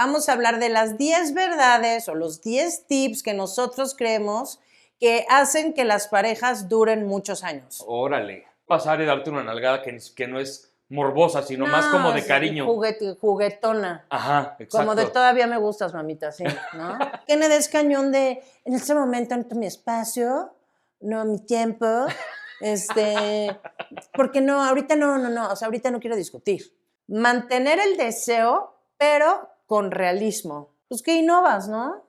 Vamos a hablar de las 10 verdades o los 10 tips que nosotros creemos que hacen que las parejas duren muchos años. Órale. Pasar y darte una nalgada que no es morbosa, sino más como de cariño. Juguetona. Ajá, exacto. Como de todavía me gustas, mamita, sí, ¿no? Que me des cañón de, en este momento, en mi espacio, no mi tiempo, porque no, ahorita no, o sea, ahorita no quiero discutir. Mantener el deseo, pero con realismo. Pues que innovas, ¿no?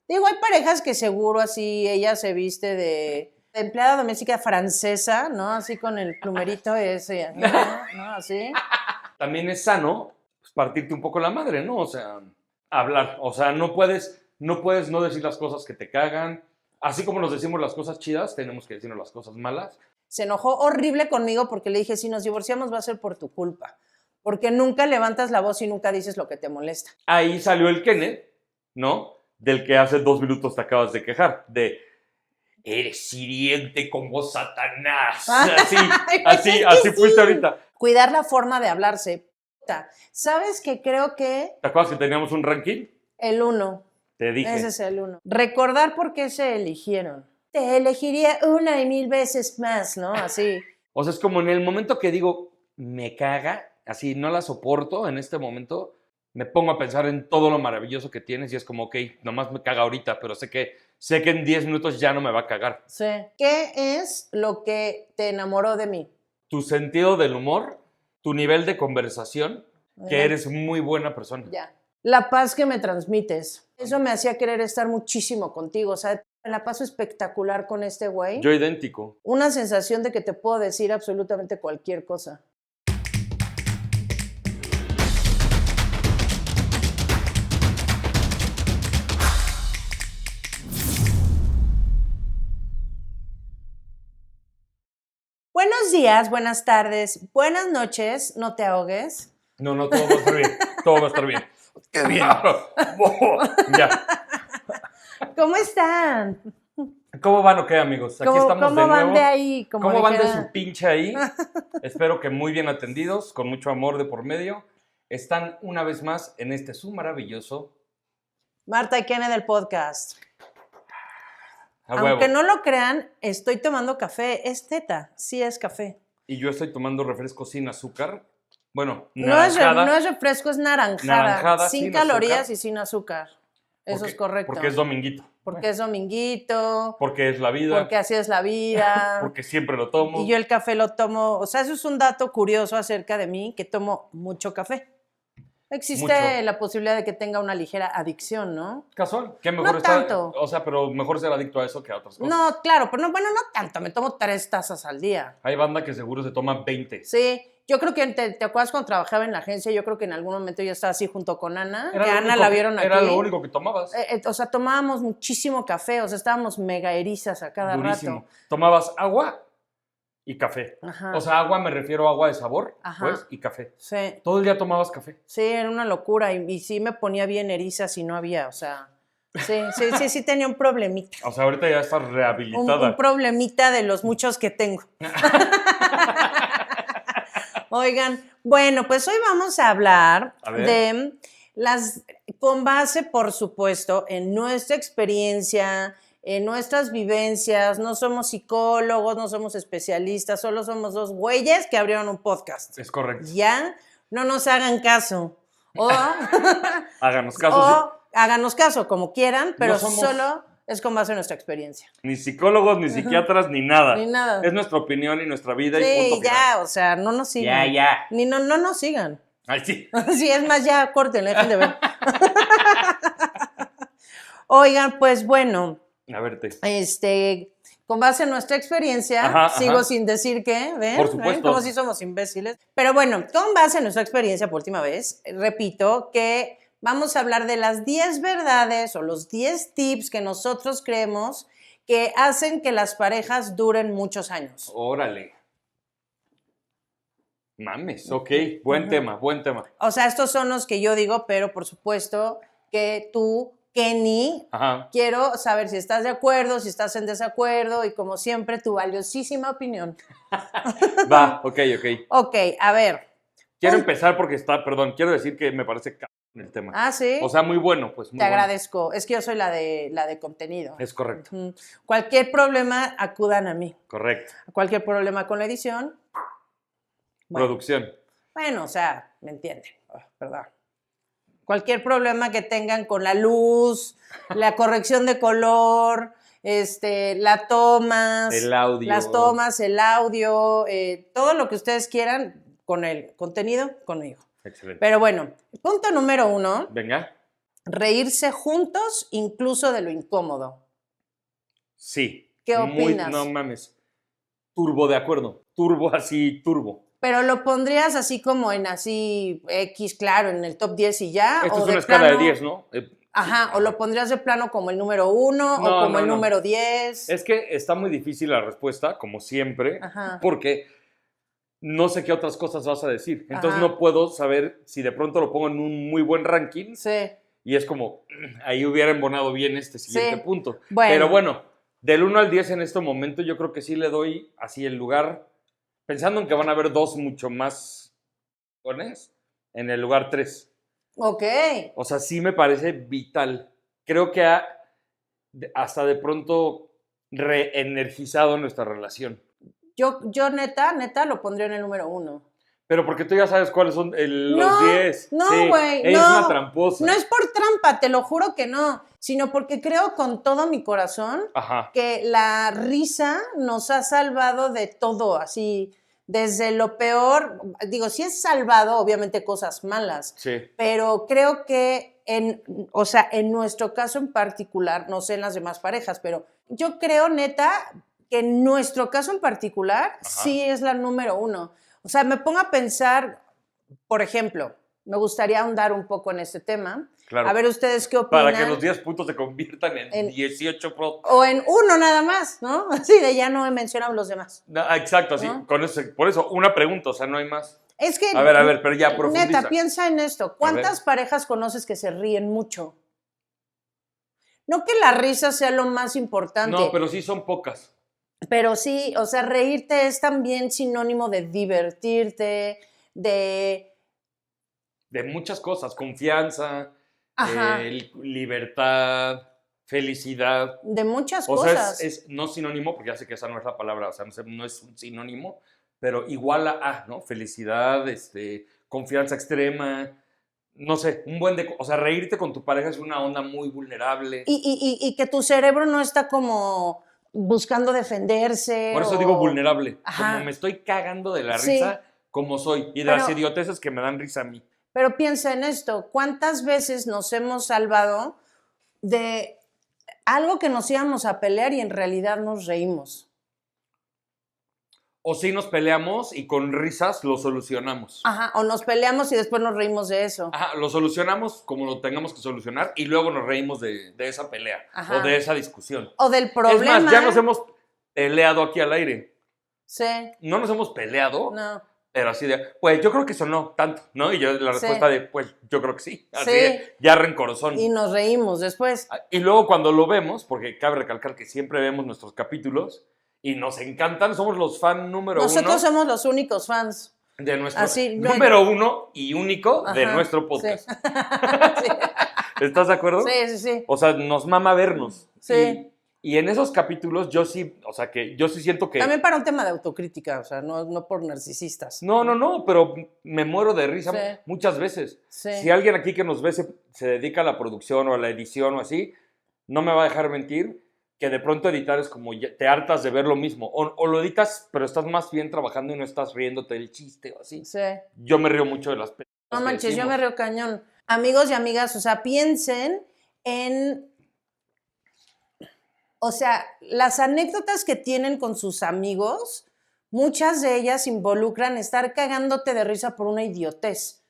Digo, hay parejas que seguro así, ella se viste de empleada doméstica francesa, ¿no? Así con el plumerito ese, ¿no? Así. También es sano pues, partirte un poco la madre, ¿no? O sea, hablar. O sea, no puedes no decir las cosas que te cagan. Así como nos decimos las cosas chidas, tenemos que decirnos las cosas malas. Se enojó horrible conmigo porque le dije, si nos divorciamos va a ser por tu culpa. Porque nunca levantas la voz y nunca dices lo que te molesta. Ahí salió el Kenneth, ¿no? Del que hace 2 minutos te acabas de quejar. De, eres hiriente como Satanás. Así fuiste ahorita. Cuidar la forma de hablarse. ¿Sabes qué? Creo que... ¿Te acuerdas que teníamos un ranking? El 1. Te dije. Ese es el 1. Recordar por qué se eligieron. Te elegiría 1 y 1000 veces más, ¿no? Así. O sea, es como en el momento que digo, me caga, así no la soporto en este momento, me pongo a pensar en todo lo maravilloso que tienes y es como, ok, nomás me caga ahorita, pero sé que en 10 minutos ya no me va a cagar. Sí. ¿Qué es lo que te enamoró de mí? Tu sentido del humor, tu nivel de conversación, que eres muy buena persona. Ya. La paz que me transmites. Eso me hacía querer estar muchísimo contigo. O sea, me la paso espectacular con este güey. Yo idéntico. Una sensación de que te puedo decir absolutamente cualquier cosa. Buenos días, buenas tardes, buenas noches, no te ahogues. No, todo va a estar bien. Todo va a estar bien. ¡Qué bien! Ya. ¿Cómo están? ¿Cómo van o qué, amigos? Aquí estamos de nuevo. ¿Cómo van de ahí? ¿Cómo van de su pinche ahí? Espero que muy bien atendidos, con mucho amor de por medio. Están una vez más en este su maravilloso... Marta y Kenneth del podcast. A huevo. Aunque no lo crean, estoy tomando café. Es teta, sí es café. Y yo estoy tomando refresco sin azúcar. Bueno, no es refresco, es naranjada. Sin calorías azúcar. Y sin azúcar. Eso es correcto. Porque es dominguito. Porque es dominguito. Porque es la vida. Porque así es la vida. Porque siempre lo tomo. Y yo el café lo tomo, o sea, eso es un dato curioso acerca de mí, que tomo mucho café. Existe la posibilidad de que tenga una ligera adicción, ¿no? Casual. ¿Qué mejor no está? Tanto. O sea, pero mejor ser adicto a eso que a otras cosas. No, claro, pero no tanto. Me tomo 3 tazas al día. Hay banda que seguro se toma 20. Sí. Yo creo que, ¿te acuerdas cuando trabajaba en la agencia? Yo creo que en algún momento yo estaba así junto con Ana. Que Ana la vieron aquí. Era lo único que tomabas. O sea, tomábamos muchísimo café. O sea, estábamos mega erizas a cada rato. Tomabas agua y café. Ajá. O sea, agua me refiero a agua de sabor, Ajá. pues, y café. Sí. Todo el día tomabas café. Sí, era una locura. Y sí me ponía bien eriza si no había, o sea... Sí tenía un problemita. O sea, ahorita ya estás rehabilitada. Un problemita de los muchos que tengo. Oigan, bueno, pues hoy vamos a hablar de con base, por supuesto, en nuestra experiencia, en nuestras vivencias. No somos psicólogos, no somos especialistas, solo somos 2 güeyes que abrieron un podcast. Es correcto. Ya, no nos hagan caso. O háganos caso. O háganos caso, como quieran, pero solo es con base en nuestra experiencia. Ni psicólogos, ni psiquiatras, ni nada. Ni nada. Es nuestra opinión y nuestra vida y punto ya, final. o sea, no nos sigan. Ya. Ni no nos sigan. Ay, sí. Sí, es más, ya, córtenle, dejen de ver. Oigan, pues bueno. A verte. Con base en nuestra experiencia, sigo sin decir qué, ¿ven? Por supuesto. ¿Ven? Como si somos imbéciles. Pero bueno, con base en nuestra experiencia, por última vez, repito que vamos a hablar de las 10 verdades o los 10 tips que nosotros creemos que hacen que las parejas duren muchos años. Órale. Mames, ok. Buen tema. O sea, estos son los que yo digo, pero por supuesto que tú, Kenny, quiero saber si estás de acuerdo, si estás en desacuerdo y como siempre tu valiosísima opinión. Va, ok. Ok, a ver. Quiero empezar porque quiero decir que me parece el tema. Ah, ¿sí? O sea, muy bueno, pues muy Te bueno. agradezco. Es que yo soy la de contenido. Es correcto, Ujú. Cualquier problema, acudan a mí. correcto. Cualquier problema con la edición. Bueno, Producción. o sea, ¿me entienden? Perdón. Cualquier problema que tengan con la luz, la corrección de color, las tomas, El audio. las tomas, el audio, todo lo que ustedes quieran con el contenido, conmigo. Excelente. Pero bueno, punto número 1, Venga. reírse juntos incluso de lo incómodo. Sí. ¿Qué opinas? No mames. Turbo de acuerdo. Turbo así, turbo. Pero lo pondrías así como en así X, claro, en el top 10 y ya. Esto o es de una escala plano, de 10, ¿no? Ajá, o lo pondrías de plano como el número 1 No, o como no, el no. número 10. Es que está muy difícil la respuesta, como siempre, Ajá. porque no sé qué otras cosas vas a decir. Entonces Ajá. no puedo saber si de pronto lo pongo en un muy buen ranking Sí. y es como, ahí hubiera embonado bien este siguiente Sí. punto. Bueno. Pero bueno, del 1 al 10 en este momento yo creo que sí le doy así el lugar, pensando en que van a haber dos mucho más buenas, en el lugar 3. Ok. O sea, sí me parece vital. Creo que ha hasta de pronto reenergizado nuestra relación. Yo neta lo pondría en el número 1. Pero porque tú ya sabes cuáles son los No, 10. no, Sí, güey, ella no. es una tramposa. No es por trampa, te lo juro que no, sino porque creo con todo mi corazón Ajá. que la risa nos ha salvado de todo, así, desde lo peor, digo, sí es salvado, obviamente, cosas malas, Sí. pero creo que en nuestro caso en particular, no sé en las demás parejas, pero yo creo, neta, que en nuestro caso en particular sí es la número 1. O sea, me pongo a pensar, por ejemplo, me gustaría ahondar un poco en este tema. Claro. A ver ustedes qué opinan. Para que los 10 puntos se conviertan en 18 puntos. O en uno nada más, ¿no? Así de ya no he mencionado los demás. No, exacto, así. ¿No? Con eso, por eso, una pregunta, o sea, no hay más. Es que, A ver, pero ya profundiza. neta, piensa en esto. ¿Cuántas parejas conoces que se ríen mucho? No que la risa sea lo más importante. No, pero sí son pocas. Pero sí, o sea, reírte es también sinónimo de divertirte, de muchas cosas. Confianza, Ajá. Libertad, felicidad. De muchas O sea, cosas. es no sinónimo, porque ya sé que esa no es la palabra, o sea, no es un sinónimo, pero igual a, ¿no? Felicidad, confianza extrema, no sé, o sea, reírte con tu pareja es una onda muy vulnerable. Y que tu cerebro no está como buscando defenderse. Por eso digo vulnerable. Ajá. Como me estoy cagando de la Sí. risa, como soy, y de las idioteces que me dan risa a mí. Pero piensa en esto, ¿cuántas veces nos hemos salvado de algo que nos íbamos a pelear y en realidad nos reímos? O sí nos peleamos y con risas lo solucionamos. Ajá, o nos peleamos y después nos reímos de eso. Ajá, lo solucionamos como lo tengamos que solucionar y luego nos reímos de esa pelea. Ajá. O de esa discusión. O del problema. Es más, ya nos hemos peleado aquí al aire. Sí. No nos hemos peleado, No. pero así de, pues yo creo que eso no tanto, ¿no? Y yo la respuesta de, pues yo creo que sí. Así de, ya rencorosón. Y nos reímos después. Y luego cuando lo vemos, porque cabe recalcar que siempre vemos nuestros capítulos y nos encantan, somos los fan número Nosotros 1 somos los únicos fans. de nuestro Así, número 1 y único de Ajá, nuestro podcast. Sí. ¿Estás de acuerdo? Sí. O sea, nos mama vernos. Sí. Y en esos capítulos yo sí, o sea, que yo sí siento que... También para un tema de autocrítica, o sea, no por narcisistas. No, pero me muero de risa Sí. muchas veces. Sí. Si alguien aquí que nos ve se dedica a la producción o a la edición o así, no me va a dejar mentir que de pronto editar es como te hartas de ver lo mismo. O lo editas, pero estás más bien trabajando y no estás riéndote del chiste o así. Sí. Yo me río mucho de las películas. No manches, yo me río cañón. Amigos y amigas, o sea, piensen en... O sea, las anécdotas que tienen con sus amigos, muchas de ellas involucran estar cagándote de risa por una idiotez.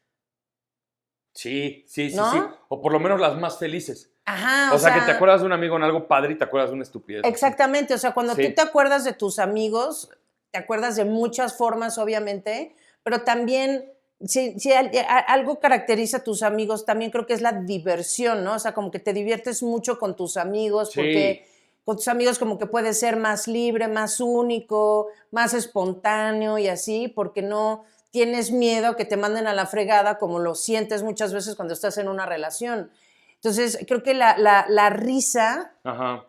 Sí. ¿No? O por lo menos las más felices. Ajá, O sea, que te acuerdas de un amigo en algo padre y te acuerdas de una estupidez. Exactamente, o sea, cuando Sí. tú te acuerdas de tus amigos, te acuerdas de muchas formas, obviamente, pero también, si algo caracteriza a tus amigos, también creo que es la diversión, ¿no? O sea, como que te diviertes mucho con tus amigos, Sí. porque con tus amigos como que puedes ser más libre, más único, más espontáneo y así, porque no tienes miedo que te manden a la fregada, como lo sientes muchas veces cuando estás en una relación. Entonces, creo que la risa Ajá.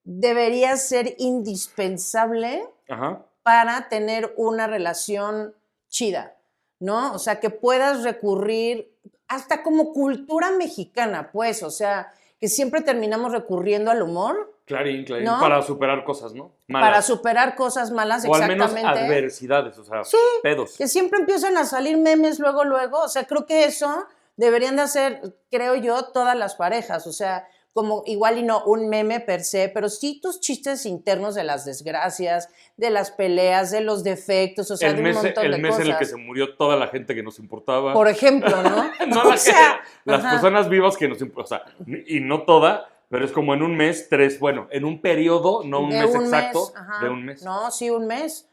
debería ser indispensable Ajá. para tener una relación chida, ¿no? O sea, que puedas recurrir hasta como cultura mexicana, pues, o sea, que siempre terminamos recurriendo al humor Clarín, ¿no? para superar cosas, ¿no? para Malas. superar cosas malas, O al menos exactamente. adversidades, o sea, Sí, pedos. que siempre empiezan a salir memes luego, o sea, creo que eso deberían de hacer, creo yo, todas las parejas, o sea, como igual y no un meme per se, pero sí tus chistes internos de las desgracias, de las peleas, de los defectos, o sea, de un montón El de mes cosas. en el que se murió toda la gente que nos importaba. Por ejemplo, ¿no? No O sea, las ajá. personas vivas que nos importan, o sea, y no toda, pero es como en un mes, bueno, en un periodo, no un De mes un exacto, ajá. de un mes. No, sí, un mes.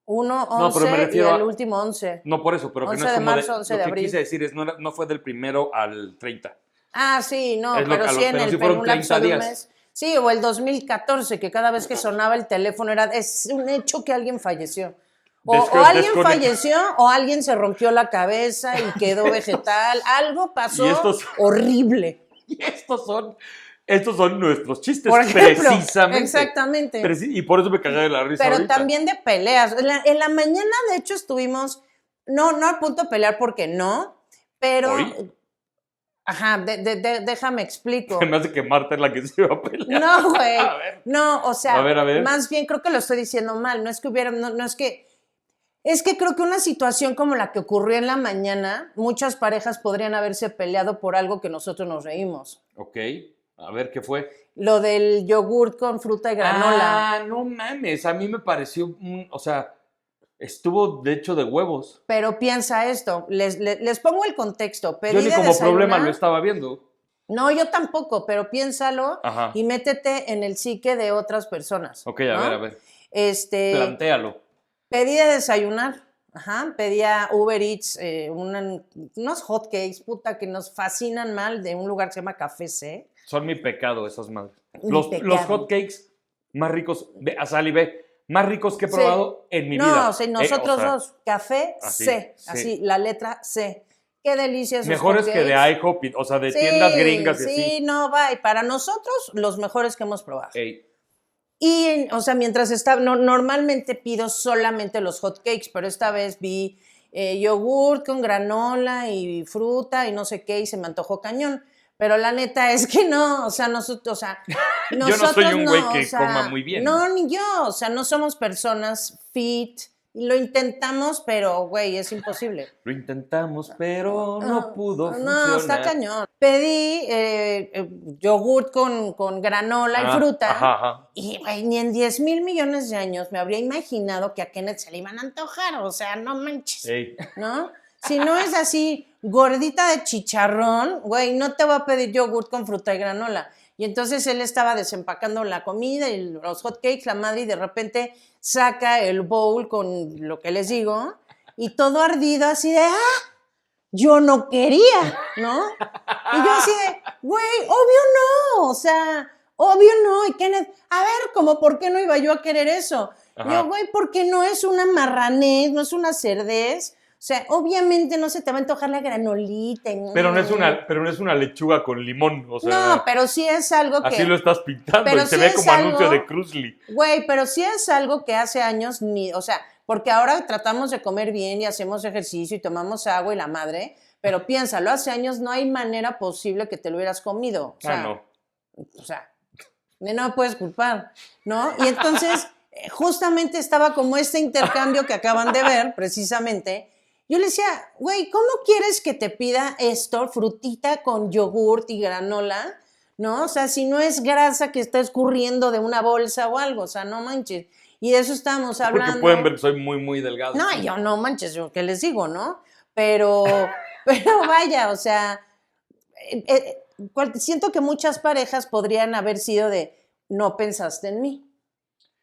1, No, pero me 11 y refiero el a- último 11. No por eso, pero que 11 no es de como marzo, 11 lo de que abril. quise decir es, no fue del 1 al 30. Ah, sí, no, Es lo pero que- sí en pero el sí fueron un lapso 30 de un días. mes. Sí, o el 2014, que cada vez que sonaba el teléfono es un hecho que alguien falleció. O alguien falleció o alguien se rompió la cabeza y quedó vegetal. Algo pasó horrible. Y estos son nuestros chistes, Por ejemplo, precisamente. exactamente. Y por eso me cagué de la risa Pero ahorita. también de peleas. En la mañana, de hecho, estuvimos, no a punto de pelear porque no, pero... ¿Hoy? Ajá, déjame explico. Se me hace que Marta es la que se iba a pelear. No, güey. A ver. No, o sea, A ver. más bien creo que lo estoy diciendo mal. No es que hubiera, no es que... Es que creo que una situación como la que ocurrió en la mañana, muchas parejas podrían haberse peleado por algo que nosotros nos reímos. Ok, a ver, ¿qué fue? Lo del yogurt con fruta y granola. Ah, no mames, a mí me pareció, o sea, estuvo de hecho de huevos. Pero piensa esto, les pongo el contexto. Pedí Yo ni de como desayunar. problema lo estaba viendo. No, yo tampoco, pero piénsalo Ajá. y métete en el psique de otras personas. Ok, ¿no? a ver. Plantéalo. Pedí de desayunar, pedía Uber Eats, unos hotcakes, puta, que nos fascinan mal, de un lugar que se llama Café C. Son mi pecado esas madres. Mi pecado. Los hotcakes más ricos, más ricos que he probado en mi vida. No, sí, nosotros dos, Café C, así, la letra C. Qué deliciosos hotcakes. Mejores que de IHOP, o sea, de tiendas gringas y así. Sí, no, va, y para nosotros, los mejores que hemos probado. Ey. Y, o sea, mientras estaba, normalmente pido solamente los hot cakes, pero esta vez vi yogurt con granola y fruta y no sé qué, y se me antojó cañón. Pero la neta es que no, o sea, nosotros yo no soy un güey que coma muy bien. No, ni yo, o sea, no somos personas fit. Lo intentamos, pero, güey, es imposible. Lo intentamos, pero no pudo funcionar. No, está cañón. Pedí yogurt con granola y fruta. Ajá. Y, güey, ni en 10,000 millones de años me habría imaginado que a Kenneth se le iban a antojar. O sea, no manches. Ey. ¿No? Si no es así, gordita de chicharrón, güey, no te voy a pedir yogurt con fruta y granola. Y entonces él estaba desempacando la comida y los hot cakes, la madre, y de repente saca el bowl con lo que les digo, y todo ardido así de, yo no quería, ¿no? Y yo así de, güey, obvio no, o sea, obvio no. Y Kenneth, a ver, como, ¿por qué no iba yo a querer eso? Ajá. Yo, güey, porque no es una marranés, no es una cerdez. O sea, obviamente no se te va a antojar la granolita. Pero no es una lechuga con limón, o sea. No, pero sí es algo que... Así lo estás pintando pero y se sí ve es como algo, anuncio de Cruzly. Güey, pero sí es algo que hace años o sea, porque ahora tratamos de comer bien y hacemos ejercicio y tomamos agua y la madre, pero piénsalo, hace años no hay manera posible que te lo hubieras comido. O sea, no. O sea, no me puedes culpar, ¿no? Y entonces, justamente estaba como este intercambio que acaban de ver, precisamente. Yo le decía, güey, ¿cómo quieres que te pida esto, frutita con yogurt y granola? ¿No? O sea, si no es grasa que está escurriendo de una bolsa o algo, o sea, no manches. Y de eso estábamos hablando. Porque pueden ver que soy muy, muy delgado. No, yo no manches, yo qué les digo, ¿no? Pero vaya, o sea, siento que muchas parejas podrían haber sido de, no pensaste en mí.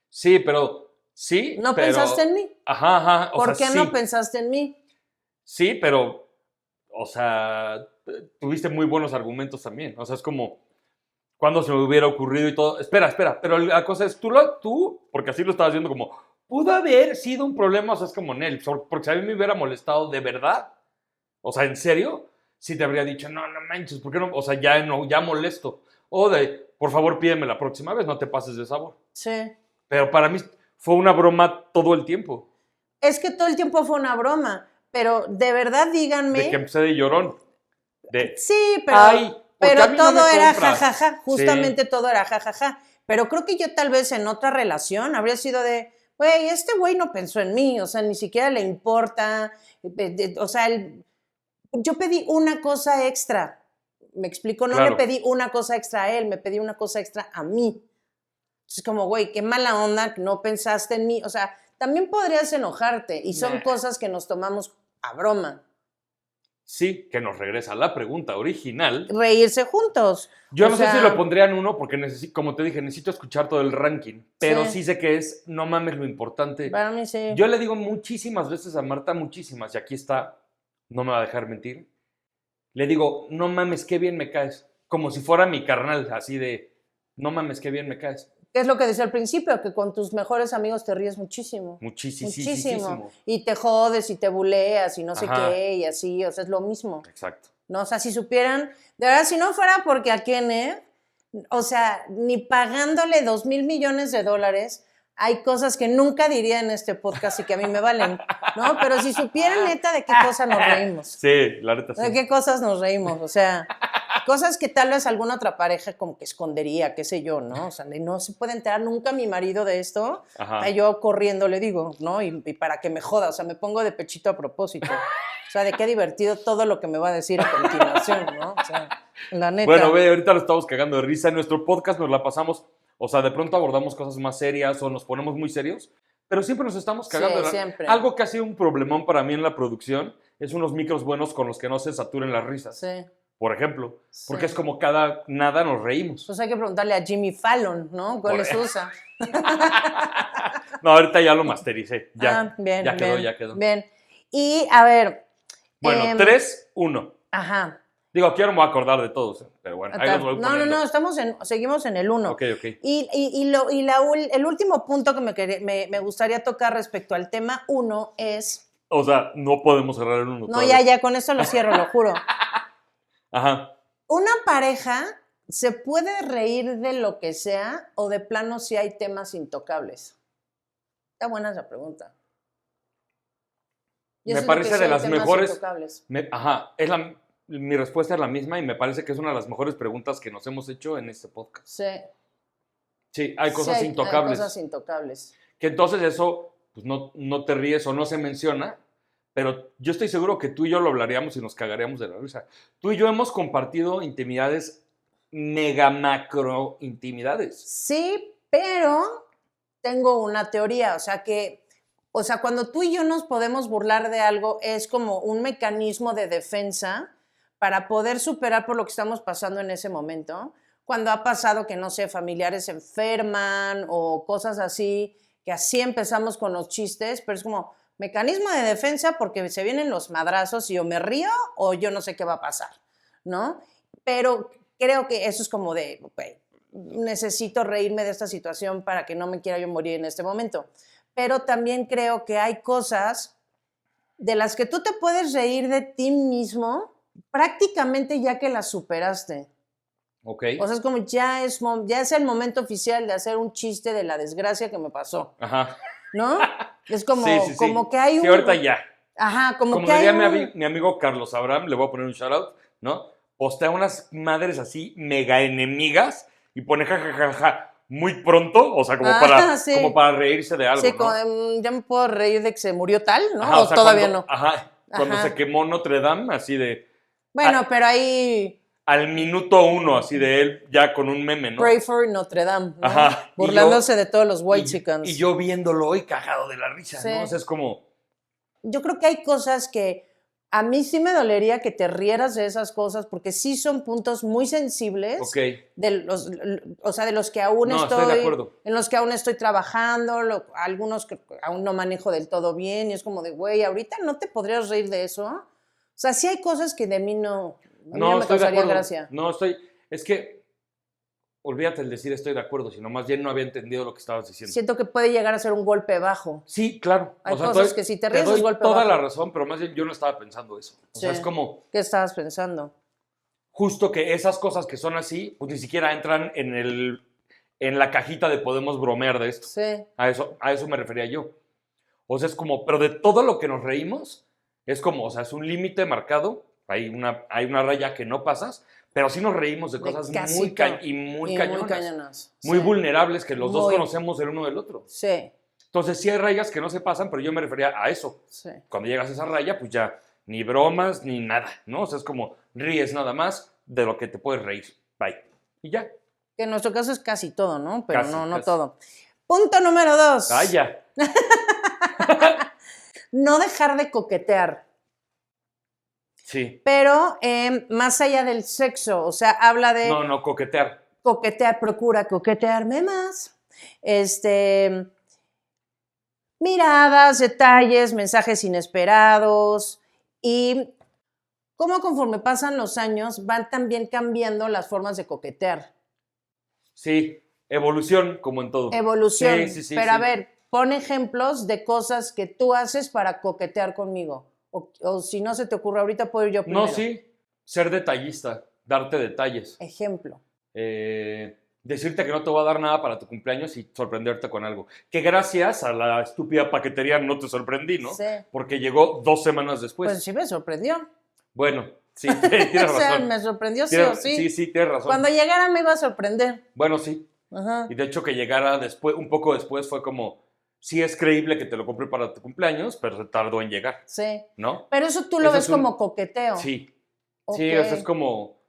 Sí, pero sí. ¿No pensaste en mí? Ajá. ¿Por qué no pensaste en mí? Sí, pero, o sea, tuviste muy buenos argumentos también. O sea, es como, cuando se me hubiera ocurrido y todo. Espera, pero la cosa es, tú, porque así lo estabas viendo como, pudo haber sido un problema, o sea, es como Nel, porque si a mí me hubiera molestado de verdad, o sea, ¿en serio? Sí te habría dicho, no manches, ¿por qué no? O sea, ya, no, ya molesto. O de, por favor, pídeme la próxima vez, no te pases de sabor. Sí. Pero para mí fue una broma todo el tiempo. Es que todo el tiempo fue una broma, pero de verdad díganme. De que empecé de llorón. De, Sí, pero, ay, porque a mí no todo me era compras. jajaja, justamente Sí. todo era jajaja. Pero creo que yo tal vez en otra relación habría sido de, güey, este güey no pensó en mí, o sea, ni siquiera le importa. O sea, yo pedí una cosa extra. Me explico, no le Claro. pedí una cosa extra a él, me pedí una cosa extra a mí. Es como, güey, qué mala onda que no pensaste en mí. O sea, también podrías enojarte y son Nah. cosas que nos tomamos a broma. Sí, que nos regresa a la pregunta original. Reírse juntos. Yo O no sé si sea, lo pondría en uno porque como te dije, necesito escuchar todo el ranking. Pero Sí. sí sé que es, no mames lo importante. Para mí sí. Yo le digo muchísimas veces a Marta, muchísimas, y aquí está, no me va a dejar mentir. Le digo, no mames, qué bien me caes. Como si fuera mi carnal, así de, no mames, qué bien me caes. ¿Qué es lo que decía al principio? Que con tus mejores amigos te ríes muchísimo. Muchísimo. Y te jodes y te buleas y no sé Ajá. qué y así. O sea, es lo mismo. Exacto. ¿No? O sea, si supieran, de verdad, si no fuera porque a Kenneth, o sea, ni pagándole $2,000 millones, hay cosas que nunca diría en este podcast y que a mí me valen, ¿no? Pero si supieran neta de qué cosas nos reímos. Sí, la neta sí. ¿De qué cosas nos reímos? O sea, cosas que tal vez alguna otra pareja como que escondería, qué sé yo, ¿no? O sea, no se puede enterar nunca mi marido de esto. Ajá. Yo corriendo le digo, ¿no? Y para que me joda, o sea, me pongo de pechito a propósito. O sea, de qué divertido todo lo que me va a decir a continuación, ¿no? O sea, la neta. Bueno, ve, ahorita lo estamos cagando de risa. En nuestro podcast nos la pasamos, o sea, de pronto abordamos cosas más serias o nos ponemos muy serios, pero siempre nos estamos cagando de Sí, risa. siempre. Algo que ha sido un problemón para mí en la producción es unos micros buenos con los que no se saturen las risas. Sí. Por ejemplo, porque Sí. es como cada nada nos reímos. Pues hay que preguntarle a Jimmy Fallon, ¿no? ¿Cuáles usa? No, ahorita ya lo mastericé. Ya, Bien, ya quedó, bien, ya quedó. Bien. Y, a ver. Bueno, 3-1. Ajá. Digo, aquí no me voy a acordar de todos, pero bueno, ahí los voy poniendo. No, seguimos en el 1. Ok. El último punto que me gustaría tocar respecto al tema 1 es... O sea, no podemos cerrar el 1. No, ya, con eso lo cierro, lo juro. Ajá. ¿Una pareja se puede reír de lo que sea o de plano si hay temas intocables? Está buena esa pregunta. Yo Me siento parece que sí de hay las temas mejores. intocables. Ajá, mi respuesta es la misma y me parece que es una de las mejores preguntas que nos hemos hecho en este podcast. Sí. Sí, hay cosas Sí, intocables. Hay cosas intocables. Que entonces eso pues no te ríes o no se menciona, pero yo estoy seguro que tú y yo lo hablaríamos y nos cagaríamos de la risa. Tú y yo hemos compartido intimidades, mega macro intimidades. Sí, pero tengo una teoría, o sea, cuando tú y yo nos podemos burlar de algo es como un mecanismo de defensa para poder superar por lo que estamos pasando en ese momento. Cuando ha pasado que, no sé, familiares se enferman o cosas así, que así empezamos con los chistes, pero es como mecanismo de defensa porque se vienen los madrazos y o me río o yo no sé qué va a pasar, ¿no? Pero creo que eso es como de, okay, necesito reírme de esta situación para que no me quiera yo morir en este momento. Pero también creo que hay cosas de las que tú te puedes reír de ti mismo prácticamente ya que las superaste. Ok. O sea, es como ya es el momento oficial de hacer un chiste de la desgracia que me pasó, Ajá. ¿no? Es como, Sí. como que hay un... Sí, ahorita ya. Ajá, como que diría hay mi amigo Carlos Abraham, le voy a poner un shout out, ¿no? Postea unas madres así mega enemigas y pone jajajaja muy pronto, o sea, sí. como para reírse de algo, Sí, ¿no? como, ya me puedo reír de que se murió tal, ¿no? Ajá, o sea, todavía cuando, no. Ajá, cuando Ajá. se quemó Notre Dame, así de... Bueno, pero ahí... Al minuto 1, así de él, ya con un meme, ¿no? Pray for Notre Dame, ¿no? Ajá. Burlándose de todos los white chickens. Y yo viéndolo y cagado de la risa, Sí. ¿no? O sea, es como... Yo creo que hay cosas que a mí sí me dolería que te rieras de esas cosas porque sí son puntos muy sensibles. Ok. De los que aún Estoy de acuerdo. en los que aún estoy trabajando, algunos que aún no manejo del todo bien y es como de, güey, ahorita no te podrías reír de eso. O sea, sí hay cosas que de mí no me estoy de causaría acuerdo. gracia. Es que, olvídate el decir estoy de acuerdo, sino más bien no había entendido lo que estabas diciendo. Siento que puede llegar a ser un golpe bajo. Sí, claro. Hay cosas que si te ríes es golpe toda bajo. la razón, pero más bien yo no estaba pensando eso. O sea, Sí. es como ¿Qué estabas pensando? justo que esas cosas que son así, pues ni siquiera entran en la cajita de podemos bromear de esto. Sí. A eso me refería yo. O sea, es como, pero de todo lo que nos reímos, es como, o sea, es un límite marcado, hay una raya que no pasas, pero sí nos reímos de cosas casi muy, todo. muy Y cañonas. muy cañonas. Muy Sí. vulnerables que los dos Muy. conocemos el uno del otro. Sí. Entonces sí hay rayas que no se pasan, pero yo me refería a eso. Sí. Cuando llegas a esa raya, pues ya ni bromas ni nada, ¿no? O sea, es como ríes nada más de lo que te puedes reír. Bye. Y ya. Que en nuestro caso es casi todo, ¿no? Pero Casi, no casi. todo. Punto número 2. Ah, ya. No dejar de coquetear. Sí. Pero más allá del sexo, o sea, habla de No, coquetear. coquetear, procura coquetearme más. Miradas, detalles, mensajes inesperados y cómo conforme pasan los años van también cambiando las formas de coquetear. Sí. Evolución, como en todo. Evolución. Sí, Pero a sí. ver, pon ejemplos de cosas que tú haces para coquetear conmigo. O si no se te ocurre ahorita, puedo ir yo primero. No, sí. Ser detallista. Darte detalles. Ejemplo. Decirte que no te voy a dar nada para tu cumpleaños y sorprenderte con algo. Que gracias a la estúpida paquetería no te sorprendí, ¿no? Sí. Porque llegó 2 semanas después. Pues sí me sorprendió. Bueno, sí, tienes O sea, razón. me sorprendió sí o sí. Sí, tienes razón. Cuando llegara me iba a sorprender. Bueno, sí. Ajá. Y de hecho que llegara después, un poco después fue como, sí es creíble que te lo compré para tu cumpleaños, pero se tardó en llegar, Sí. ¿no? Pero eso tú lo Eso ves es un- como coqueteo. Sí. Ok. Sí, o sea, es como,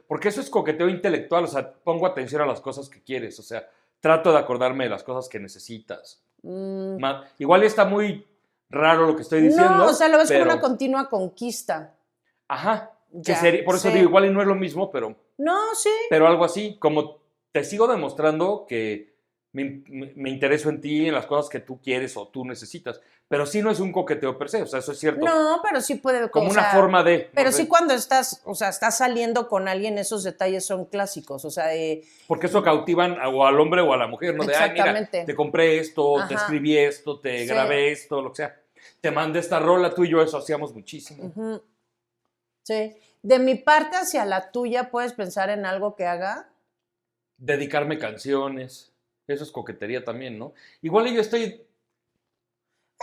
porque eso es coqueteo intelectual, o sea, pongo atención a las cosas que quieres, o sea, trato de acordarme de las cosas que necesitas. Mm, Igual está muy raro lo que estoy diciendo. no, o sea, lo ves pero, como una continua conquista. Ajá. Que Ya, sería, por eso sí. digo, igual y no es lo mismo, No, sí. pero algo así, como te sigo demostrando que me intereso en ti, en las cosas que tú quieres o tú necesitas, pero sí no es un coqueteo per se, o sea, eso es cierto. No, pero sí puede... Como o una sea, forma de... Pero no sé, sí cuando estás, o sea, estás saliendo con alguien, esos detalles son clásicos, o sea, de... Porque eso cautivan o al hombre o a la mujer, ¿no? De, ay, mira, Exactamente. te compré esto, te Ajá. escribí esto, te Sí. grabé esto, lo que sea. Te mandé esta rola, tú y yo eso hacíamos muchísimo. Ujú. Sí. De mi parte hacia la tuya, ¿puedes pensar en algo que haga? Dedicarme canciones, eso es coquetería también, ¿no? Igual y yo estoy...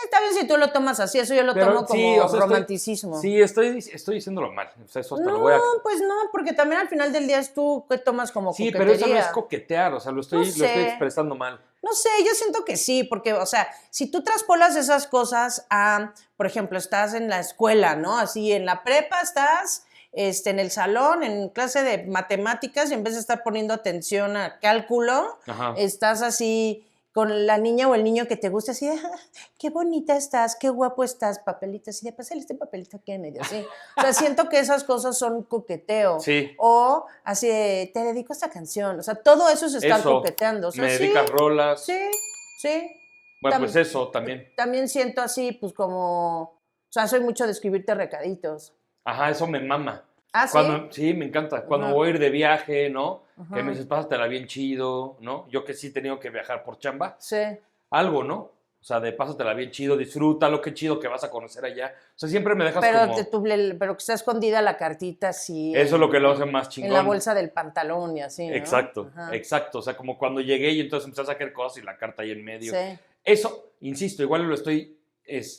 Está bien si tú lo tomas así, eso yo lo Pero tomo como sí, o sea, romanticismo. Sí, estoy diciéndolo mal, o sea, eso hasta lo No, voy a... pues no, porque también al final del día es tú que tomas como Sí, coquetería. pero eso no es coquetear, o sea, lo estoy sé. expresando mal. No sé, yo siento que sí, porque, o sea, si tú traspolas esas cosas a, por ejemplo, estás en la escuela, ¿no? Así, en la prepa estás en el salón, en clase de matemáticas, y en vez de estar poniendo atención a cálculo, Ajá. estás así con la niña o el niño que te gusta, así de, "Ah, qué bonita estás, qué guapo estás, papelito, así de, pásale este papelito aquí en medio, así. O sea, siento que esas cosas son coqueteo. Sí. O así de, te dedico a esta canción. O sea, todo eso es estar Eso, coqueteando. O sea, me sí, dedicas rolas. sí, sí. Bueno, Tam- pues eso también. También siento así, pues como, o sea, soy mucho de escribirte recaditos. Ajá, eso me mama. ¿Ah, sí? Sí, me encanta. Cuando Ajá. voy a ir de viaje, ¿no? Ajá. Que me dices, pásatela bien chido, ¿no? Yo que sí he tenido que viajar por chamba. Sí. Algo, ¿no? O sea, de pásatela bien chido, disfrútalo, qué chido que vas a conocer allá. O sea, siempre me dejas Pero, como... pero que está escondida la cartita así. Eso es lo que lo hace más chingón. En la bolsa del pantalón y así, ¿no? Exacto, Ajá. exacto. O sea, como cuando llegué y entonces empecé a sacar cosas y la carta ahí en medio. Sí. Eso, insisto, igual lo estoy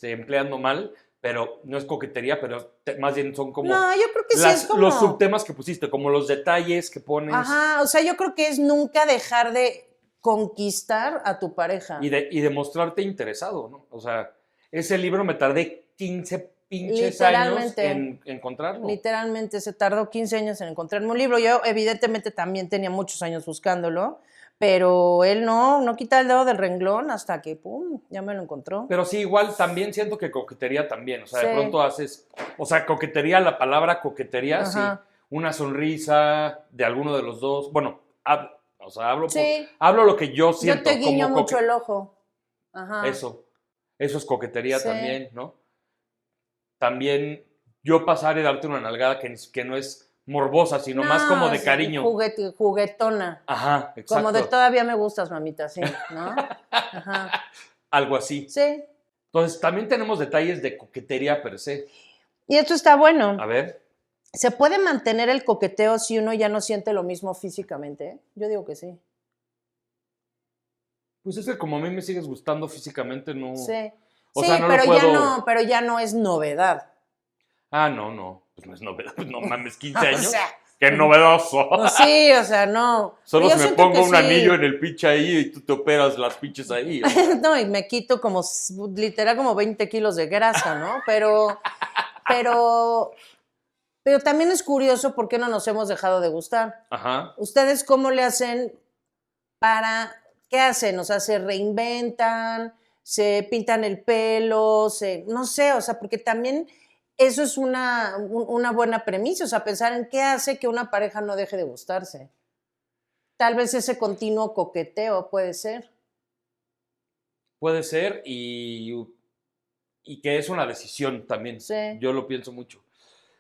empleando mal, pero no es coquetería, pero más bien son como... No, yo creo que sí es como... los subtemas que pusiste, como los detalles que pones. Ajá, o sea, yo creo que es nunca dejar de conquistar a tu pareja. Y de mostrarte interesado, ¿no? O sea, ese libro me tardé 15 pinches años Literalmente. en encontrarlo. Literalmente se tardó 15 años en encontrarme un libro. Yo evidentemente también tenía muchos años buscándolo, pero él no quita el dedo del renglón hasta que, pum, ya me lo encontró. Pero sí, igual también siento que coquetería también. O sea, de Sí. pronto haces... O sea, coquetería, la palabra coquetería, sí. Ajá. Una sonrisa de alguno de los dos. Bueno, o sea, Sí. hablo lo que yo siento. Yo te guiño como mucho el ojo. Ajá. Eso es coquetería Sí. también, ¿no? También yo pasar y darte una nalgada que no es morbosa, sino más como de sí, cariño. Juguetona. Ajá, exacto. Como de todavía me gustas, mamita, sí, ¿no? Ajá. Algo así. Sí. Entonces, también tenemos detalles de coquetería per se. Y esto está bueno. A ver. ¿Se puede mantener el coqueteo si uno ya no siente lo mismo físicamente? Yo digo que sí. Pues es que como a mí me sigues gustando físicamente, no... Sí. O Sí, sea, no pero lo puedo... pero ya no es novedad. Ah, no. Pues no es novedad. Pues no mames, 15 O años. sea, ¡Qué novedoso! no, sí, o sea, no. Solo Yo si me siento pongo que un sí. anillo en el pinche ahí y tú te operas las pinches ahí. O sea. No, y me quito como, literal, como 20 kilos de grasa, ¿no? Pero también es curioso por qué no nos hemos dejado de gustar. Ajá. ¿Ustedes cómo le hacen qué hacen? O sea, se reinventan, se pintan el pelo, no sé, o sea, porque también eso es una buena premisa, o sea, pensar en qué hace que una pareja no deje de gustarse. Tal vez ese continuo coqueteo puede ser. Puede ser y que es una decisión también. Sí. Yo lo pienso mucho.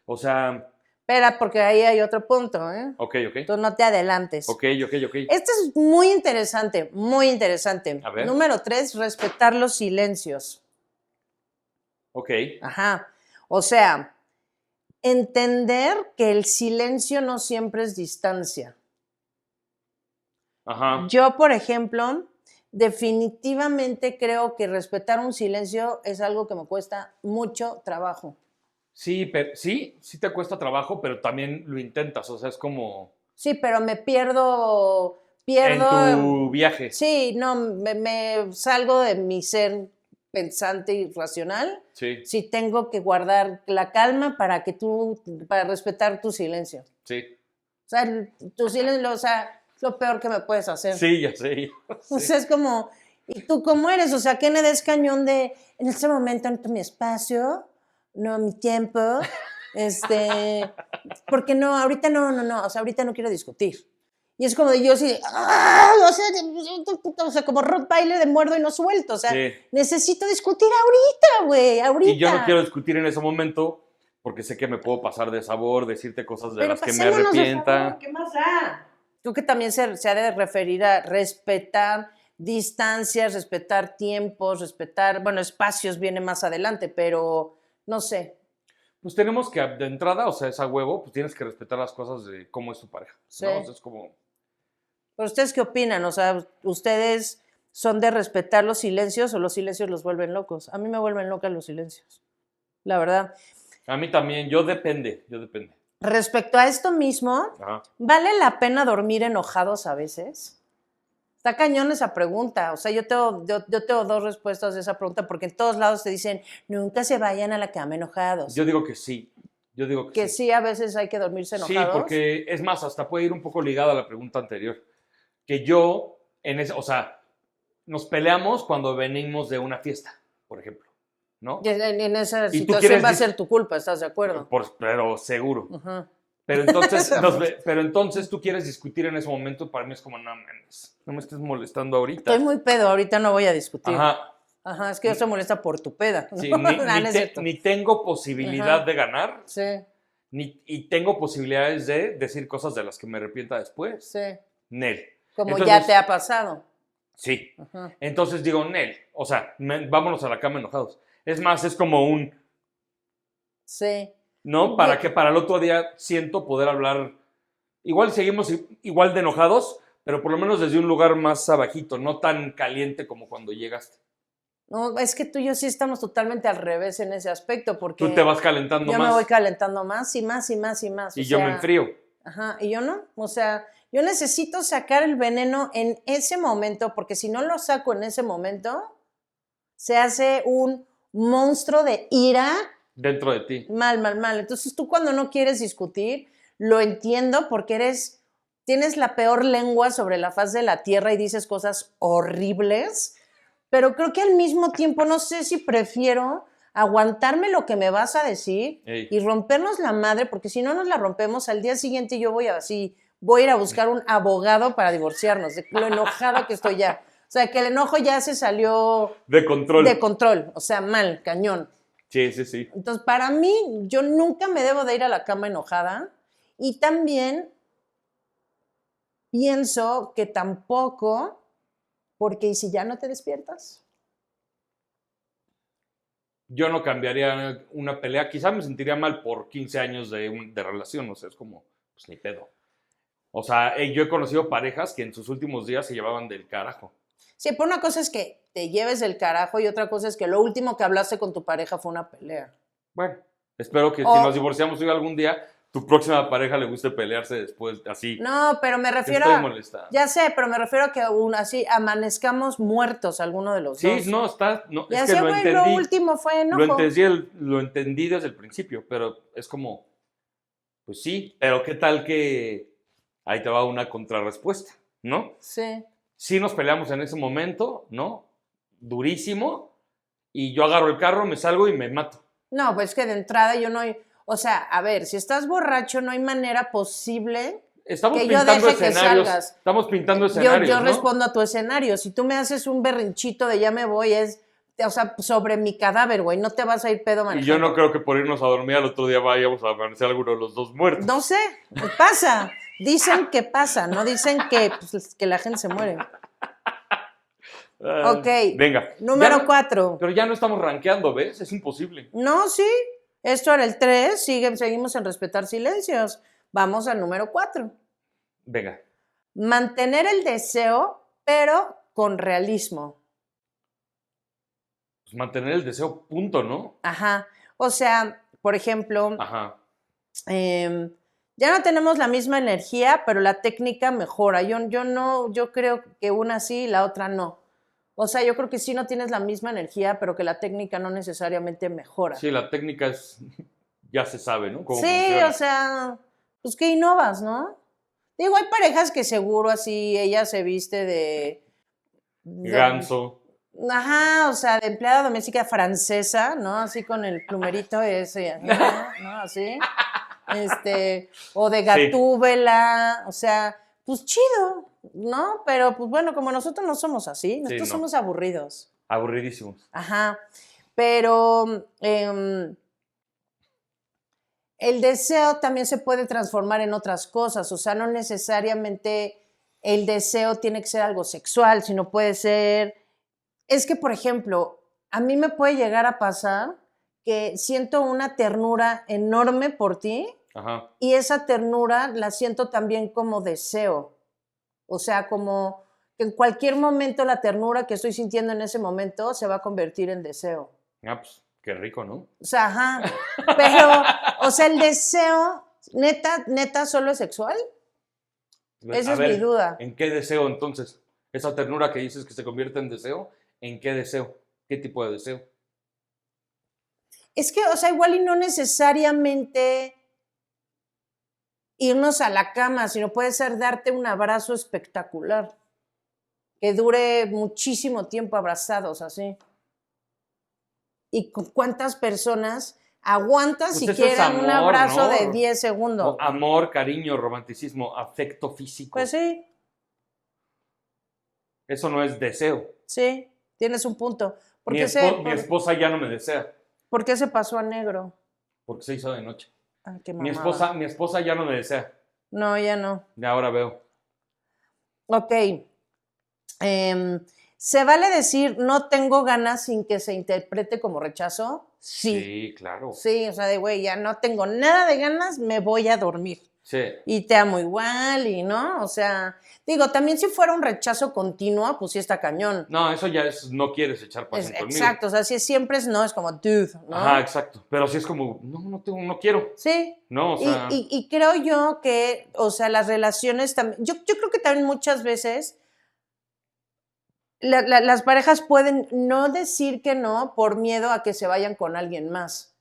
O sea... Espera, porque ahí hay otro punto, ¿eh? Ok. Tú no te adelantes. Ok. Este es muy interesante, muy interesante. A ver. Número 3, respetar los silencios. Ok. Ajá. O sea, entender que el silencio no siempre es distancia. Ajá. Yo, por ejemplo, definitivamente creo que respetar un silencio es algo que me cuesta mucho trabajo. Sí, sí te cuesta trabajo, pero también lo intentas. O sea, es como... Sí, pero me pierdo... En tu viaje. Sí, no, me salgo de mi ser pensante y racional. Sí. Si tengo que guardar la calma para respetar tu silencio. Sí. O sea, tu silencio, o sea, es lo peor que me puedes hacer. Sí, ya sé. O sea, es como, ¿y tú cómo eres? O sea, ¿qué me des cañón de, en este momento, en mi espacio, no mi tiempo, porque no, ahorita no, o sea, ahorita no quiero discutir. Y es como de yo así, o sea, como Rottweiler de muerdo y no suelto, o sea, Sí. necesito discutir ahorita, güey, ahorita. Y yo no quiero discutir en ese momento porque sé que me puedo pasar de sabor, decirte cosas de las que me arrepienta. ¿Qué más da? Creo que también se ha de referir a respetar distancias, respetar tiempos, bueno, espacios viene más adelante, pero no sé. Pues tenemos que, de entrada, o sea, es a huevo, pues tienes que respetar las cosas de cómo es tu pareja, Sí. ¿no? O sea, es como... ¿Pero ustedes qué opinan? O sea, ¿ustedes son de respetar los silencios o los silencios los vuelven locos? A mí me vuelven locas los silencios, la verdad. A mí también, yo depende. Respecto a esto mismo, Ajá. ¿vale la pena dormir enojados a veces? Está cañón esa pregunta. O sea, yo tengo dos respuestas a esa pregunta porque en todos lados te dicen, nunca se vayan a la cama enojados. Yo digo que sí. Yo digo que sí, a veces hay que dormirse enojados. Sí, porque es más, hasta puede ir un poco ligada a la pregunta anterior. Que yo, o sea, nos peleamos cuando venimos de una fiesta, por ejemplo, ¿no? Y en esa situación va a ser tu culpa, ¿estás de acuerdo? Pero seguro. Uh-huh. Pero entonces tú quieres discutir en ese momento, para mí es como, no me estés molestando ahorita. Estoy muy pedo, ahorita no voy a discutir. Ajá, es que yo se molesta por tu peda. Sí, ni tengo posibilidad de ganar. Sí. Y tengo posibilidades de decir cosas de las que me arrepienta después. Sí. Nel. Como entonces, ya te ha pasado. Sí. Uh-huh. Entonces digo, Nel, o sea, vámonos a la cama enojados. Es más, es como un... Sí. ¿No? Para que para el otro día siento poder hablar... Igual seguimos igual de enojados, pero por lo menos desde un lugar más abajito, no tan caliente como cuando llegaste. No, es que tú y yo sí estamos totalmente al revés en ese aspecto, porque... Tú te vas calentando más. Yo me voy calentando más y más y más y más. Y yo me enfrío. Ajá, y yo no. O sea, yo necesito sacar el veneno en ese momento, porque si no lo saco en ese momento, se hace un monstruo de ira. Dentro de ti. Mal. Entonces tú cuando no quieres discutir, lo entiendo porque tienes la peor lengua sobre la faz de la tierra y dices cosas horribles, pero creo que al mismo tiempo no sé si prefiero aguantarme lo que me vas a decir y rompernos la madre, porque si no nos la rompemos, al día siguiente yo voy a ir a buscar un abogado para divorciarnos, de lo enojada que estoy ya. O sea, que el enojo ya se salió... De control. O sea, mal, cañón. Sí. Entonces, para mí, yo nunca me debo de ir a la cama enojada Y también pienso que tampoco, porque ¿y si ya no te despiertas? Yo no cambiaría una pelea. Quizá me sentiría mal por 15 años de relación. O sea, es como, pues ni pedo. O sea, yo he conocido parejas que en sus últimos días se llevaban del carajo. Sí, pero una cosa es que te lleves el carajo y otra cosa es que lo último que hablaste con tu pareja fue una pelea. Bueno, espero que si O, nos divorciamos hoy algún día, tu próxima pareja le guste pelearse después, así. no, pero me Te refiero estoy a, molestando. ya sé, pero me refiero a que así amanezcamos muertos alguno de los Sí, dos. no, no, Y es que así, lo güey, lo entendí. último fue Lo enojo. entendí, lo entendí desde el principio, pero es como, pues sí, pero ¿qué tal que ahí te va una contrarrespuesta, ¿no? Sí. Sí nos peleamos en ese momento, ¿no? Durísimo, y yo agarro el carro, me salgo y me mato. No, pues que de entrada yo no... O sea, a ver, si estás borracho no hay manera posible Estamos que yo pintando deje que escenarios, salgas. estamos pintando Yo escenarios, ¿no? respondo a tu escenario. Si tú me haces un berrinchito de ya me voy, o sea, sobre mi cadáver, güey, no te vas a ir pedo Y yo manejando. no creo que por irnos a dormir al otro día vayamos a amanecer alguno de los dos muertos. No sé, pasa. Dicen que pasa, no dicen que, pues, que la gente se muere. Ah, Ok, venga. número 4. Pero ya no estamos rankeando, ¿ves? Es imposible. No, sí, esto era el 3, seguimos en respetar silencios. Vamos al número 4. Venga. Mantener el deseo, pero con realismo. Pues mantener el deseo, punto, ¿no? Ajá. O sea, por ejemplo, Ajá. ya no tenemos la misma energía, pero la técnica mejora. Yo creo que una sí y la otra no. O sea, yo creo que sí no tienes la misma energía, pero que la técnica no necesariamente mejora. Sí, la técnica es, ya se sabe, ¿no? Cómo Sí, funciona. o sea, pues que innovas, ¿no? Digo, hay parejas que seguro así ella se viste de Ganso. ajá, o sea, de empleada doméstica francesa, ¿no? Así con el plumerito ese, ¿no? Así. O de Sí. Gatúbela, o sea, pues chido, ¿no? Pero pues bueno, como nosotros no somos así, nosotros no. somos aburridos. Aburridísimos. Ajá. Pero el deseo también se puede transformar en otras cosas, o sea, no necesariamente el deseo tiene que ser algo sexual, sino puede ser, es que por ejemplo, a mí me puede llegar a pasar que siento una ternura enorme por ti Ajá. y esa ternura la siento también como deseo, o sea, como que en cualquier momento la ternura que estoy sintiendo en ese momento se va a convertir en deseo. Ah, pues qué rico, ¿no? O sea, ajá. Pero, o sea, el deseo, neta, solo es sexual. Esa A es ver, mi duda. ¿en qué deseo entonces? Esa ternura que dices que se convierte en deseo, ¿en qué deseo? ¿Qué tipo de deseo? Es que, o sea, igual y no necesariamente irnos a la cama, sino puede ser darte un abrazo espectacular, que dure muchísimo tiempo abrazados así. ¿Y con cuántas personas aguantan Pues eso es siquiera un amor, abrazo ¿no? de 10 segundos? O amor, cariño, romanticismo, afecto físico. Pues sí, Eso no es deseo. sí, tienes un punto. ¿Por Mi qué esposa ya no me desea, ¿Por qué se pasó a negro? porque se hizo de noche. Ay, qué Mi mamada. esposa ya no me desea. No, ya no. Ya ahora veo. Ok. ¿Se vale decir no tengo ganas sin que se interprete como rechazo? Sí. Sí, claro. Sí, o sea, de güey, ya no tengo nada de ganas, me voy a dormir. Sí. Y te amo igual, y no, o sea, digo, también si fuera un rechazo continuo, pues sí está cañón. No, eso ya es, no quieres echar pasión conmigo. Exacto, o sea, si siempre es no, es como dude, ¿no? Ajá, exacto. Pero sí es como, no quiero. Sí. No, o sea. Y creo yo que, o sea, las relaciones también, yo creo que también muchas veces las parejas pueden no decir que no por miedo a que se vayan con alguien más.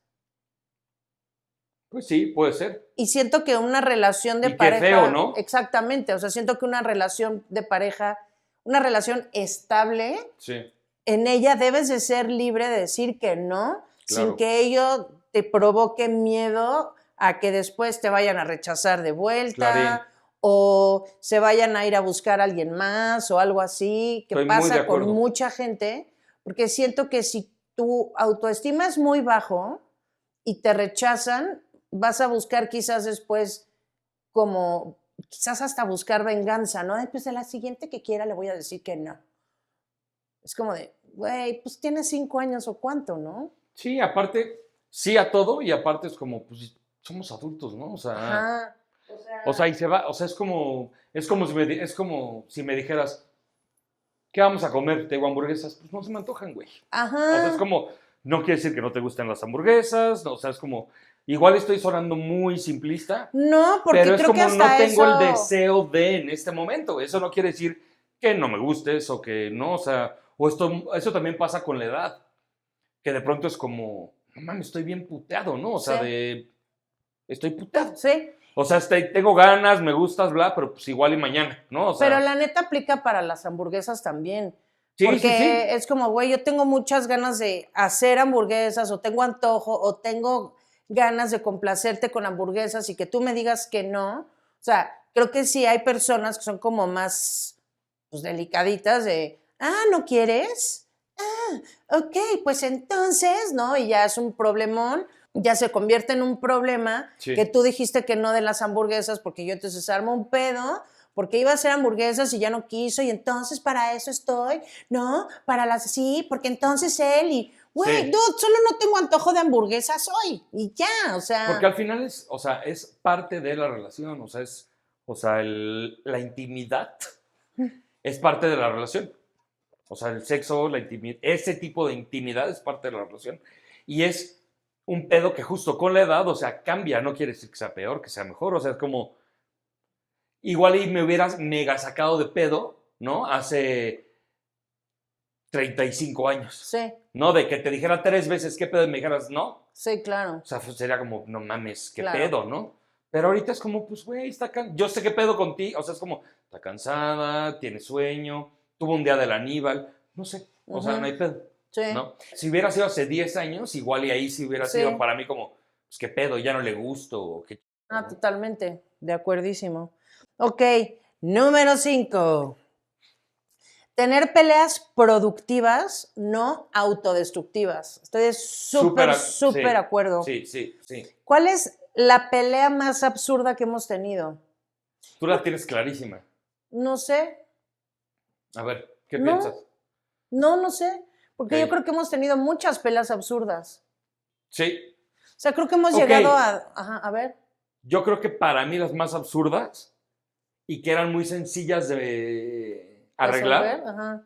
Pues sí, puede ser. Y siento que una relación de Y qué pareja... feo, ¿no? Exactamente, o sea, siento que una relación de pareja, una relación estable, Sí, en ella debes de ser libre de decir que no, claro. sin que ello te provoque miedo a que después te vayan a rechazar de vuelta, Clarín. o se vayan a ir a buscar a alguien más o algo así, que Estoy muy de pasa con acuerdo. mucha gente, porque siento que si tu autoestima es muy bajo y te rechazan, vas a buscar quizás después como quizás hasta buscar venganza, ¿no? Después de la siguiente que quiera le voy a decir que no. Es como de, güey, pues tienes 5 años o cuánto, ¿no? Sí, aparte, sí a todo y aparte es como, pues somos adultos, ¿no? Ajá. O sea, y se va, o sea, es como si me dijeras, ¿qué vamos a comer? Te digo hamburguesas, pues no se me antojan, güey. O sea, es Ajá. como, no quiere decir que no te gusten las hamburguesas, no, o sea, es como, igual estoy sonando muy simplista, No, porque pero es creo que como no hasta tengo el eso. deseo de en este momento. Eso no quiere decir que no me gustes o que no, o sea, eso también pasa con la edad, que de pronto es como, no mames, estoy bien puteado, ¿no? O sea, Sí. estoy puteado. Sí. O sea, tengo ganas, me gustas, bla, pero pues igual y mañana, ¿no? O Pero sea, la neta aplica para las hamburguesas también. sí, sí, sí. Porque es como, güey, yo tengo muchas ganas de hacer hamburguesas o tengo antojo o tengo ganas de complacerte con hamburguesas y que tú me digas que no. O sea, creo que sí hay personas que son como más pues, delicaditas de, ¿no quieres? Ok, pues entonces, ¿no? Y ya es un problemón, ya se convierte en un problema Sí. que tú dijiste que no de las hamburguesas porque yo entonces armo un pedo porque iba a hacer hamburguesas y ya no quiso y entonces para eso estoy, ¿no? Para las, sí, porque entonces él y, güey, Sí. dude, solo no tengo antojo de hamburguesas hoy y ya, o Porque sea, al final o sea, es parte de la relación, o sea, la intimidad es parte de la relación. O sea, el sexo, la intimidad, ese tipo de intimidad es parte de la relación. Y es un pedo que justo con la edad, o sea, cambia, no quiere decir que sea peor, que sea mejor, o sea, es como, igual y me hubieras mega sacado de pedo, ¿no? Hace 35 años, sí, ¿no? De que te dijera 3 veces qué pedo y me dijeras, no. sí, claro, O sea, sería como, no mames, qué claro. pedo, ¿no? Pero ahorita es como, pues, güey, yo sé qué pedo contigo. O sea, es como, está cansada, tiene sueño, tuvo un día del Aníbal, no sé. O sea, no hay pedo, Sí, ¿no? Si hubiera sido hace 10 años, igual y ahí sí hubiera sido sí. para mí como, pues, qué pedo, ya no le gusto, o qué, ¿no? Totalmente, de acuerdísimo. Ok, número 5. Tener peleas productivas, no autodestructivas. Estoy de súper, súper de Sí, acuerdo. sí, sí, sí. ¿Cuál es la pelea más absurda que hemos tenido? Tú la tienes clarísima. No sé, A ver, ¿qué piensas? no, no sé, porque yo Ok. creo que hemos tenido muchas peleas absurdas. Sí, O sea, creo que hemos ok. llegado ajá, a ver, Yo creo que para mí las más absurdas y que eran muy sencillas de resolver, arreglar, ajá,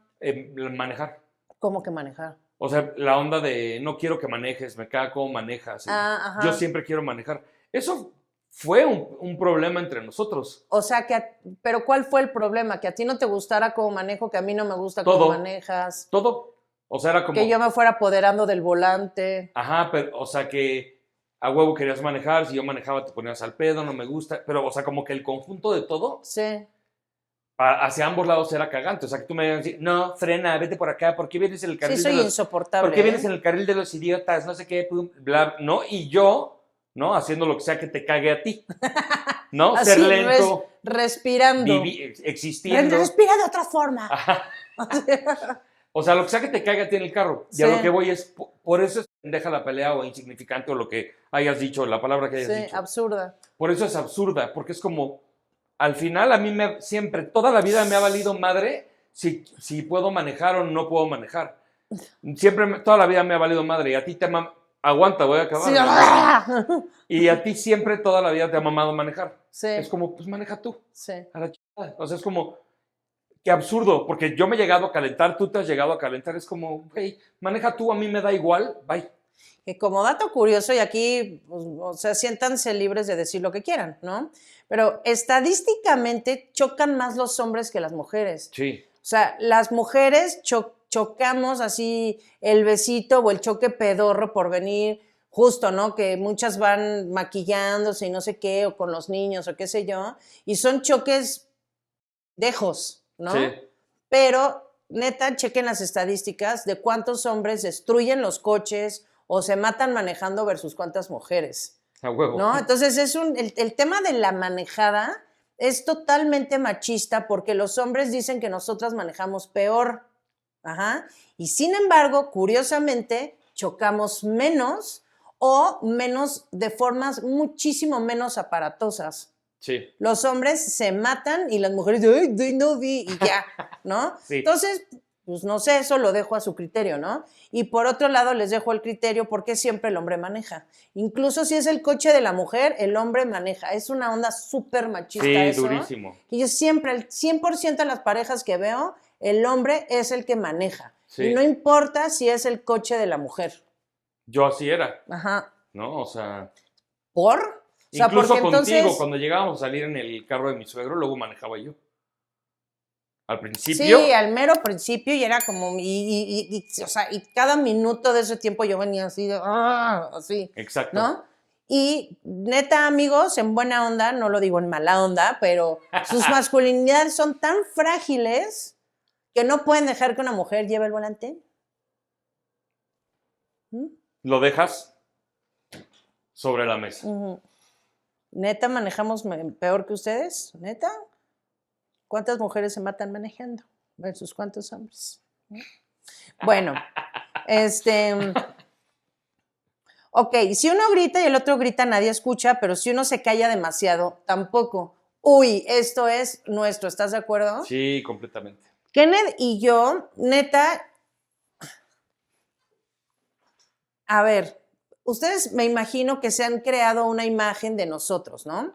manejar. cómo que manejar. O sea, la onda de no quiero que manejes, me caga cómo manejas. Yo Ajá. siempre quiero manejar. Eso fue un problema entre nosotros. O sea, pero ¿cuál fue el problema? Que a ti no te gustara cómo manejo, que a mí no me gusta cómo Todo, manejas, todo. O sea, era que yo como, me fuera apoderando del volante. ajá, pero, o sea, que a huevo querías manejar, si yo manejaba te ponías al pedo, no me gusta. Pero, o sea, como que el conjunto de todo Sí, hacia ambos lados era cagante. O sea, que tú me ibas a decir, no, frena, vete por acá, ¿por qué vienes en el sí, carril de soy los... ¿Por qué insoportable, vienes en ¿eh? el carril de los idiotas? No sé qué, bla, ¿no? Y yo, ¿no? Haciendo lo que sea que te cague a ti, ¿no? Ser Así, lento, respirando. existiendo. Respira de otra forma. Ajá. O sea, lo que sea que te caiga a ti en el carro. Y Sí, a lo que voy es, por eso es deja la pelea o insignificante o lo que hayas dicho, la palabra que hayas sí, dicho. absurda. Por eso es absurda, porque es como, al final a mí siempre, toda la vida me ha valido madre si puedo manejar o no puedo manejar. Siempre, toda la vida me ha valido madre y a ti aguanta, voy a acabar. Sí, Y a ti siempre, toda la vida te ha mamado manejar. sí, Es como, pues maneja tú, sí. a la chingada. O sea, es como, qué absurdo, porque yo me he llegado a calentar, tú te has llegado a calentar, es como, güey, maneja tú, a mí me da igual, bye. Que como dato curioso, y aquí, pues, o sea, siéntanse libres de decir lo que quieran, ¿no? Pero estadísticamente chocan más los hombres que las mujeres. Sí, O sea, las mujeres chocamos así el besito o el choque pedorro por venir, justo, ¿no? Que muchas van maquillándose y no sé qué, o con los niños o qué sé yo, y son choques dejos, ¿no? sí, Pero, neta, chequen las estadísticas de cuántos hombres destruyen los coches o se matan manejando versus cuántas mujeres, a huevo. ¿no? Entonces, el tema de la manejada es totalmente machista porque los hombres dicen que nosotras manejamos peor. Ajá. Y sin embargo, curiosamente, chocamos menos o menos de formas muchísimo menos aparatosas. Sí. Los hombres se matan y las mujeres, ay, no vi, y ya, ¿no? Sí. Entonces, pues no sé, eso lo dejo a su criterio, ¿no? Y por otro lado, les dejo el criterio porque siempre el hombre maneja. Incluso si es el coche de la mujer, el hombre maneja. Es una onda súper machista Sí, eso. durísimo. Y yo siempre, el 100% de las parejas que veo, el hombre es el que maneja. Sí. Y no importa si es el coche de la mujer. Yo así era, Ajá. ¿no? O sea, ¿Por? O sea, incluso porque contigo, entonces... cuando llegábamos a salir en el carro de mi suegro, luego manejaba yo. Al principio, Sí, al mero principio y era como, o sea, y cada minuto de ese tiempo yo venía así, así, exacto. ¿no? Y neta, amigos, en buena onda, no lo digo en mala onda, pero sus masculinidades son tan frágiles que no pueden dejar que una mujer lleve el volante. ¿Mm? Lo dejas sobre la mesa. Ujú. Neta, manejamos peor que ustedes, neta. ¿Cuántas mujeres se matan manejando versus cuántos hombres? Bueno, ok, si uno grita y el otro grita, nadie escucha, pero si uno se calla demasiado, tampoco. Uy, esto es nuestro, ¿estás de acuerdo? Sí, completamente. Kenneth y yo, neta, a ver, ustedes me imagino que se han creado una imagen de nosotros, ¿no?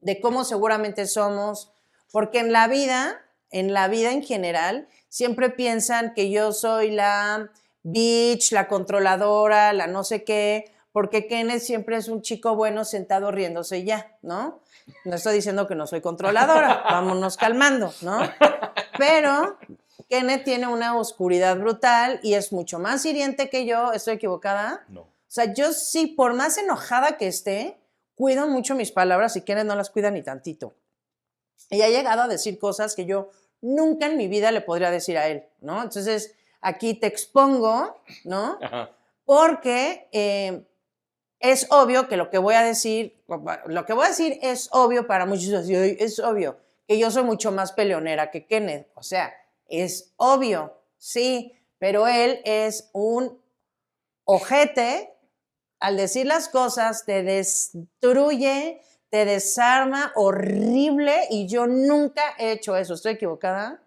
De cómo seguramente somos, porque en la vida en general, siempre piensan que yo soy la bitch, la controladora, la no sé qué, porque Kenneth siempre es un chico bueno sentado riéndose y ya, ¿no? No estoy diciendo que no soy controladora, vámonos calmando, ¿no? Pero Kenneth tiene una oscuridad brutal y es mucho más hiriente que yo, ¿estoy equivocada? No. O sea, yo sí, por más enojada que esté, cuido mucho mis palabras y Kenneth no las cuida ni tantito. Y ha llegado a decir cosas que yo nunca en mi vida le podría decir a él, ¿no? Entonces, aquí te expongo, ¿no? Ajá. Porque es obvio que lo que voy a decir es obvio para muchos, es obvio que yo soy mucho más peleonera que Kenneth, o sea, es obvio, sí, pero él es un ojete, al decir las cosas te destruye, te desarma, horrible, y yo nunca he hecho eso, ¿estoy equivocada?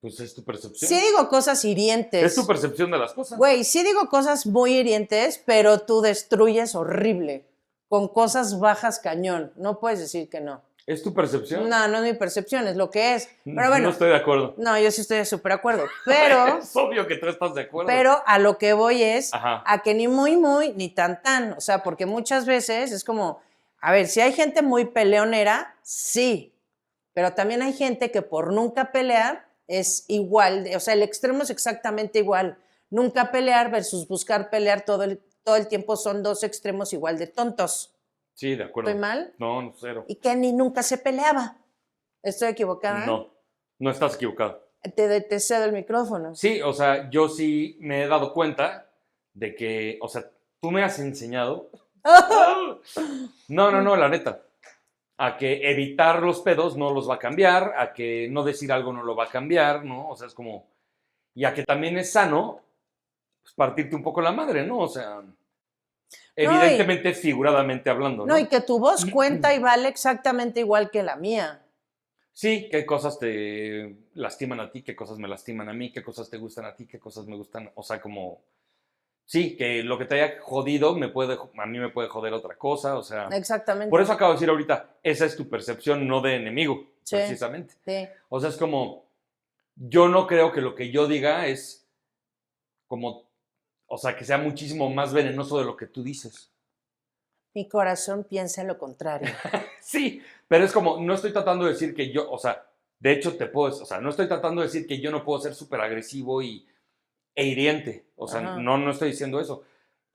Pues es tu percepción. Sí digo cosas hirientes. Es tu percepción de las cosas. Güey, sí digo cosas muy hirientes, pero tú destruyes horrible, con cosas bajas cañón. No puedes decir que no. ¿Es tu percepción? No, no es mi percepción, es lo que es. Pero bueno. No estoy de acuerdo. No, yo sí estoy súper de acuerdo. Pero, Es obvio que tú estás de acuerdo. pero a lo que voy es Ajá. a que ni muy, muy, ni tan, tan. O sea, porque muchas veces es como, a ver, si hay gente muy peleonera, sí. Pero también hay gente que por nunca pelear es igual. O sea, el extremo es exactamente igual. Nunca pelear versus buscar pelear todo el tiempo son dos extremos igual de tontos. Sí, de acuerdo. ¿Estoy mal? No, no, cero. Y Kenny nunca se peleaba. ¿Estoy equivocada? No, no estás equivocado. Te cedo el micrófono. Sí, o sea, yo sí me he dado cuenta de que, o sea, tú me has enseñado. No, la neta. A que evitar los pedos no los va a cambiar, a que no decir algo no lo va a cambiar, ¿no? O sea, es como... Y a que también es sano pues, partirte un poco la madre, ¿no? O sea, evidentemente figuradamente hablando, ¿no? No, y que tu voz cuenta y vale exactamente igual que la mía. Sí, qué cosas te lastiman a ti, qué cosas me lastiman a mí, qué cosas te gustan a ti, qué cosas me gustan, o sea, como... Sí, que lo que te haya jodido a mí me puede joder otra cosa, o sea... Exactamente. Por eso acabo de decir ahorita, esa es tu percepción, no de enemigo, Sí, precisamente. sí. O sea, es como, yo no creo que lo que yo diga es como, o sea, que sea muchísimo más venenoso de lo que tú dices. Mi corazón piensa lo contrario. Sí, pero es como, no estoy tratando de decir que yo, o sea, de hecho o sea, no estoy tratando de decir que yo no puedo ser súper agresivo e hiriente. O sea, Ajá. no estoy diciendo eso.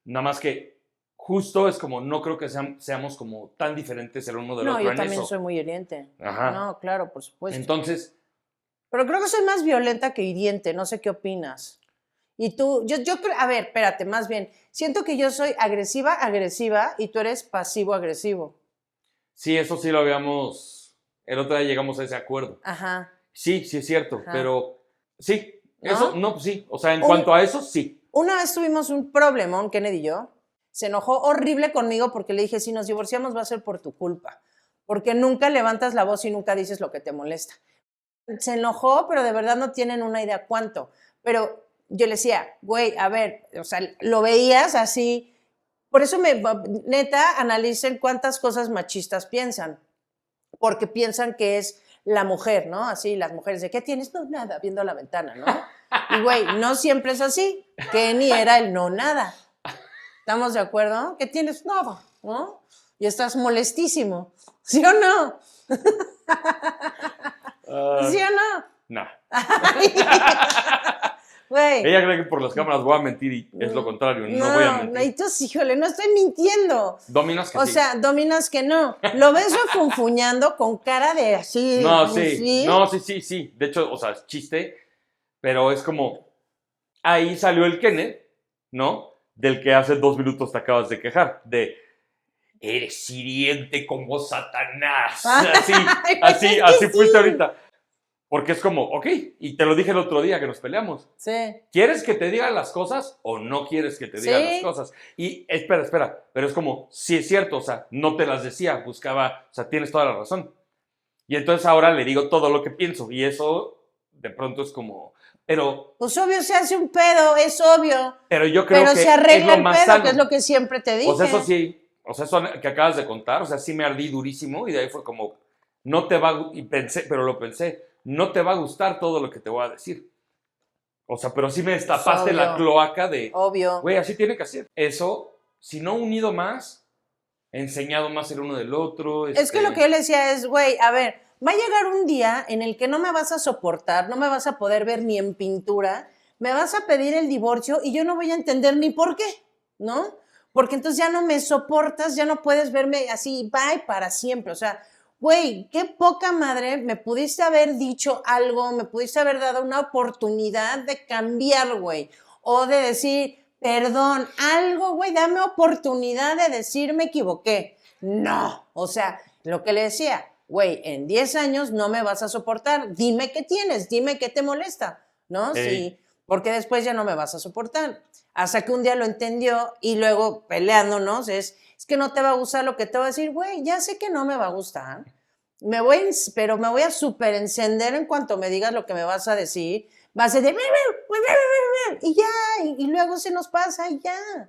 Nada más que justo es como, no creo que seamos como tan diferentes el uno del No, otro yo en también eso. soy muy hiriente. Ajá. No, claro, por supuesto. Entonces, Pero creo que soy más violenta que hiriente, no sé qué opinas. Y tú, yo creo, a ver, espérate, más bien, siento que yo soy agresiva, y tú eres pasivo-agresivo. sí, eso sí lo habíamos, el otro día llegamos a ese acuerdo. Ajá. Sí, sí es cierto, Ajá. pero sí, ¿No? eso, no, pues sí, o sea, en cuanto a eso, sí. Una vez tuvimos un problemón, Kennedy y yo, se enojó horrible conmigo porque le dije, si nos divorciamos va a ser por tu culpa. porque nunca levantas la voz y nunca dices lo que te molesta. Se enojó, pero de verdad no tienen una idea cuánto. Pero yo le decía, güey, a ver, o sea, lo veías así. Por eso neta, analicen cuántas cosas machistas piensan. Porque piensan que es la mujer, ¿no? Así, las mujeres de, ¿qué tienes? No, nada, viendo a la ventana, ¿no? Y güey, no siempre es así. Kenny era el no nada. ¿Estamos de acuerdo? ¿Qué tienes? Nada, ¿no? Y estás molestísimo. ¿Sí o no? ¿Sí o no? No. Güey. Ella cree que por las cámaras voy a mentir y es lo contrario, no voy a mentir. No, entonces, híjole, no estoy mintiendo. Dominas que O sí. sea, dominas que no. Lo ves funfuñando con cara de así. No, sí. No, sí. De hecho, o sea, es chiste, pero es como... Ahí salió el Kenneth, ¿no? Del que hace 2 minutos te acabas de quejar. De... Eres hiriente como Satanás. Así fuiste ahorita. Porque es como, ok, y te lo dije el otro día que nos peleamos. Sí. ¿Quieres que te diga las cosas o no quieres que te diga las cosas? Y espera, pero es como, sí es cierto, o sea, no te las decía, buscaba, o sea, tienes toda la razón. Y entonces ahora le digo todo lo que pienso y eso de pronto es como, pero... Pues obvio se hace un pedo, es obvio. Pero yo creo que se arregla es lo más el pedo, sano. que es lo que siempre te dije. O sea, eso sí, o sea, eso que acabas de contar, o sea, sí me ardí durísimo y de ahí fue como, no te va, y pensé, pero lo pensé, no te va a gustar todo lo que te voy a decir. O sea, pero sí me destapaste la cloaca de, obvio. Güey, así tiene que ser. Eso, si no unido más, enseñado más el uno del otro. Es que lo que yo le decía es, güey, a ver, va a llegar un día en el que no me vas a soportar, no me vas a poder ver ni en pintura, me vas a pedir el divorcio y yo no voy a entender ni por qué, ¿no? Porque entonces ya no me soportas, ya no puedes verme así, bye, para siempre. O sea, güey, qué poca madre, me pudiste haber dicho algo, me pudiste haber dado una oportunidad de cambiar, güey. O de decir, perdón, algo, güey, dame oportunidad de decir me equivoqué. No, o sea, lo que le decía, güey, en 10 años no me vas a soportar, dime qué tienes, dime qué te molesta, ¿no? Sí, porque después ya no me vas a soportar. Hasta que un día lo entendió y luego peleándonos es que no te va a gustar lo que te voy a decir, güey, ya sé que no me va a gustar, pero me voy a súper encender en cuanto me digas lo que me vas a decir, vas a decir, y ya, y luego se nos pasa y ya.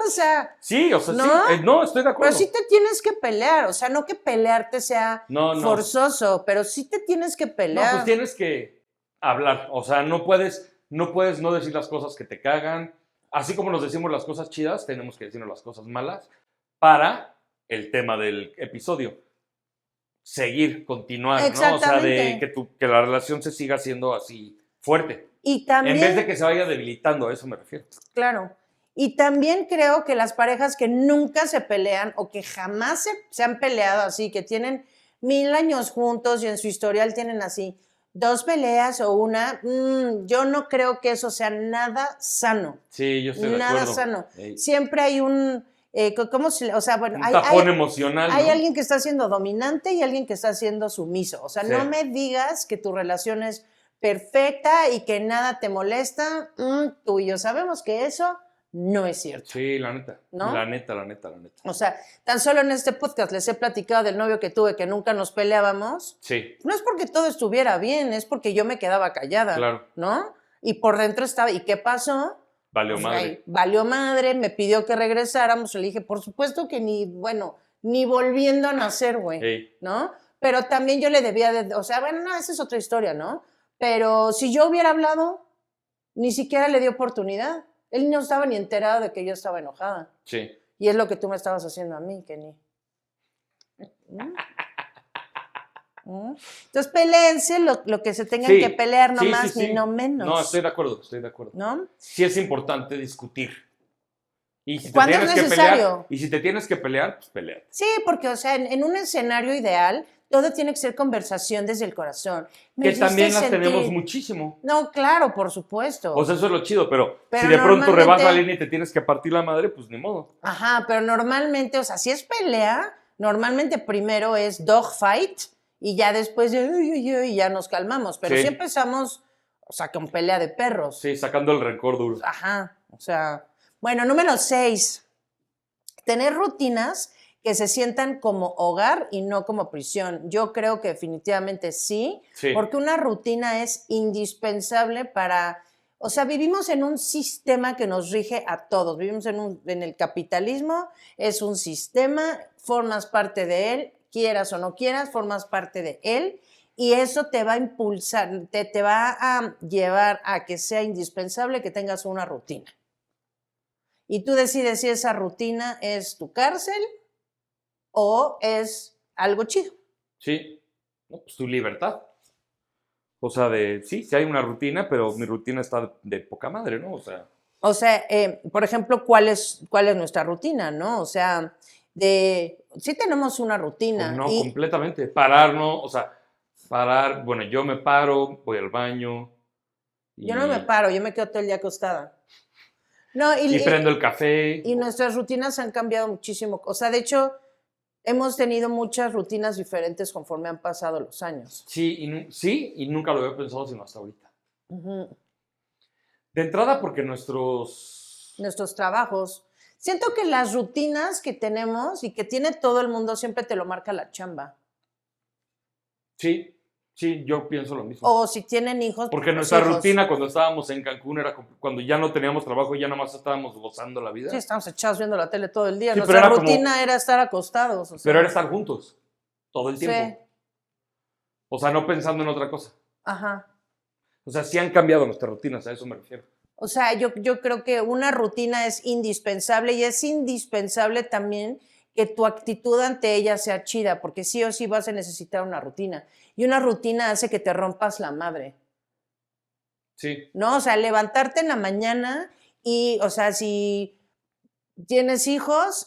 O sea, sí, o sea, ¿no? Sí, no, estoy de acuerdo. Pero sí te tienes que pelear, o sea, no que pelearte sea forzoso, pero sí te tienes que pelear. No, pues tienes que hablar, o sea, no puedes no decir las cosas que te cagan. Así como nos decimos las cosas chidas, tenemos que decirnos las cosas malas para el tema del episodio. Seguir, continuar, ¿no? O sea, de que la relación se siga siendo así fuerte. Y también, en vez de que se vaya debilitando, a eso me refiero. Claro. Y también creo que las parejas que nunca se pelean o que jamás se han peleado así, que tienen 1000 años juntos y en su historial tienen así 2 peleas o una, yo no creo que eso sea nada sano. Sí, yo estoy de acuerdo. Nada sano. Siempre hay un, o sea, bueno, un tapón emocional. Hay alguien que está siendo dominante y alguien que está siendo sumiso. O sea, no me digas que tu relación es perfecta y que nada te molesta. Tú y yo sabemos que eso no es cierto. Sí, la neta. ¿No? La neta. O sea, tan solo en este podcast les he platicado del novio que tuve que nunca nos peleábamos. Sí. No es porque todo estuviera bien, es porque yo me quedaba callada. Claro. ¿No? Y por dentro estaba, ¿y qué pasó? Valió madre. Valió madre, me pidió que regresáramos. Le dije, por supuesto que ni volviendo a nacer, güey. ¿No? Pero también yo le debía o sea, bueno, no, esa es otra historia, ¿no? Pero si yo hubiera hablado, ni siquiera le di oportunidad. Él no estaba ni enterado de que yo estaba enojada. Sí. Y es lo que tú me estabas haciendo a mí, Kenny. Entonces, peleense lo que se tengan que pelear, no más ni no menos. No, estoy de acuerdo. ¿No? Sí es importante discutir. Y si ¿Cuándo es necesario? Y si te tienes que pelear, pues pelea. Sí, porque, o sea, en un escenario ideal, todo tiene que ser conversación desde el corazón. Que también las tenemos muchísimo. No, claro, por supuesto. O sea, eso es lo chido, pero si de pronto rebasas la línea y te tienes que partir la madre, pues ni modo. Ajá, pero normalmente, o sea, si es pelea, normalmente primero es dogfight y ya después y ya nos calmamos. Pero si empezamos, o sea, con pelea de perros. Sí, sacando el rencor duro. Ajá, o sea... Bueno, número 6. Tener rutinas que se sientan como hogar y no como prisión. Yo creo que definitivamente sí, Sí. porque una rutina es indispensable para... O sea, vivimos en un sistema que nos rige a todos. Vivimos en el capitalismo, es un sistema, formas parte de él, quieras o no quieras, formas parte de él. Y eso te va a impulsar, te va a llevar a que sea indispensable que tengas una rutina. Y tú decides si esa rutina es tu cárcel o es algo chido. Sí. No, pues tu libertad. O sea, sí hay una rutina, pero mi rutina está de poca madre, ¿no? O sea, por ejemplo, ¿cuál es nuestra rutina, no? O sea, sí tenemos una rutina. No, y completamente. Parar, ¿no? O sea, parar, bueno, yo me paro, voy al baño. yo no me paro, yo me quedo todo el día acostada. No, Y prendo el café. Y nuestras rutinas han cambiado muchísimo. O sea, de hecho, hemos tenido muchas rutinas diferentes conforme han pasado los años. Sí, y nunca lo había pensado sino hasta ahorita. De entrada, porque nuestros trabajos. Siento que las rutinas que tenemos y que tiene todo el mundo siempre te lo marca la chamba. Sí, yo pienso lo mismo. O si tienen hijos. Porque nuestra rutina cuando estábamos en Cancún era cuando ya no teníamos trabajo y ya nada más estábamos gozando la vida. Sí, estábamos echados viendo la tele todo el día. Sí, Nuestra rutina era estar acostados. O sea. Pero era estar juntos todo el tiempo. Sí. O sea, no pensando en otra cosa. Ajá. O sea, sí han cambiado nuestras rutinas, a eso me refiero. O sea, yo creo que una rutina es indispensable y es indispensable también que tu actitud ante ella sea chida, porque sí o sí vas a necesitar una rutina. Y una rutina hace que te rompas la madre. Sí. ¿No? O sea, levantarte en la mañana y, o sea, si tienes hijos,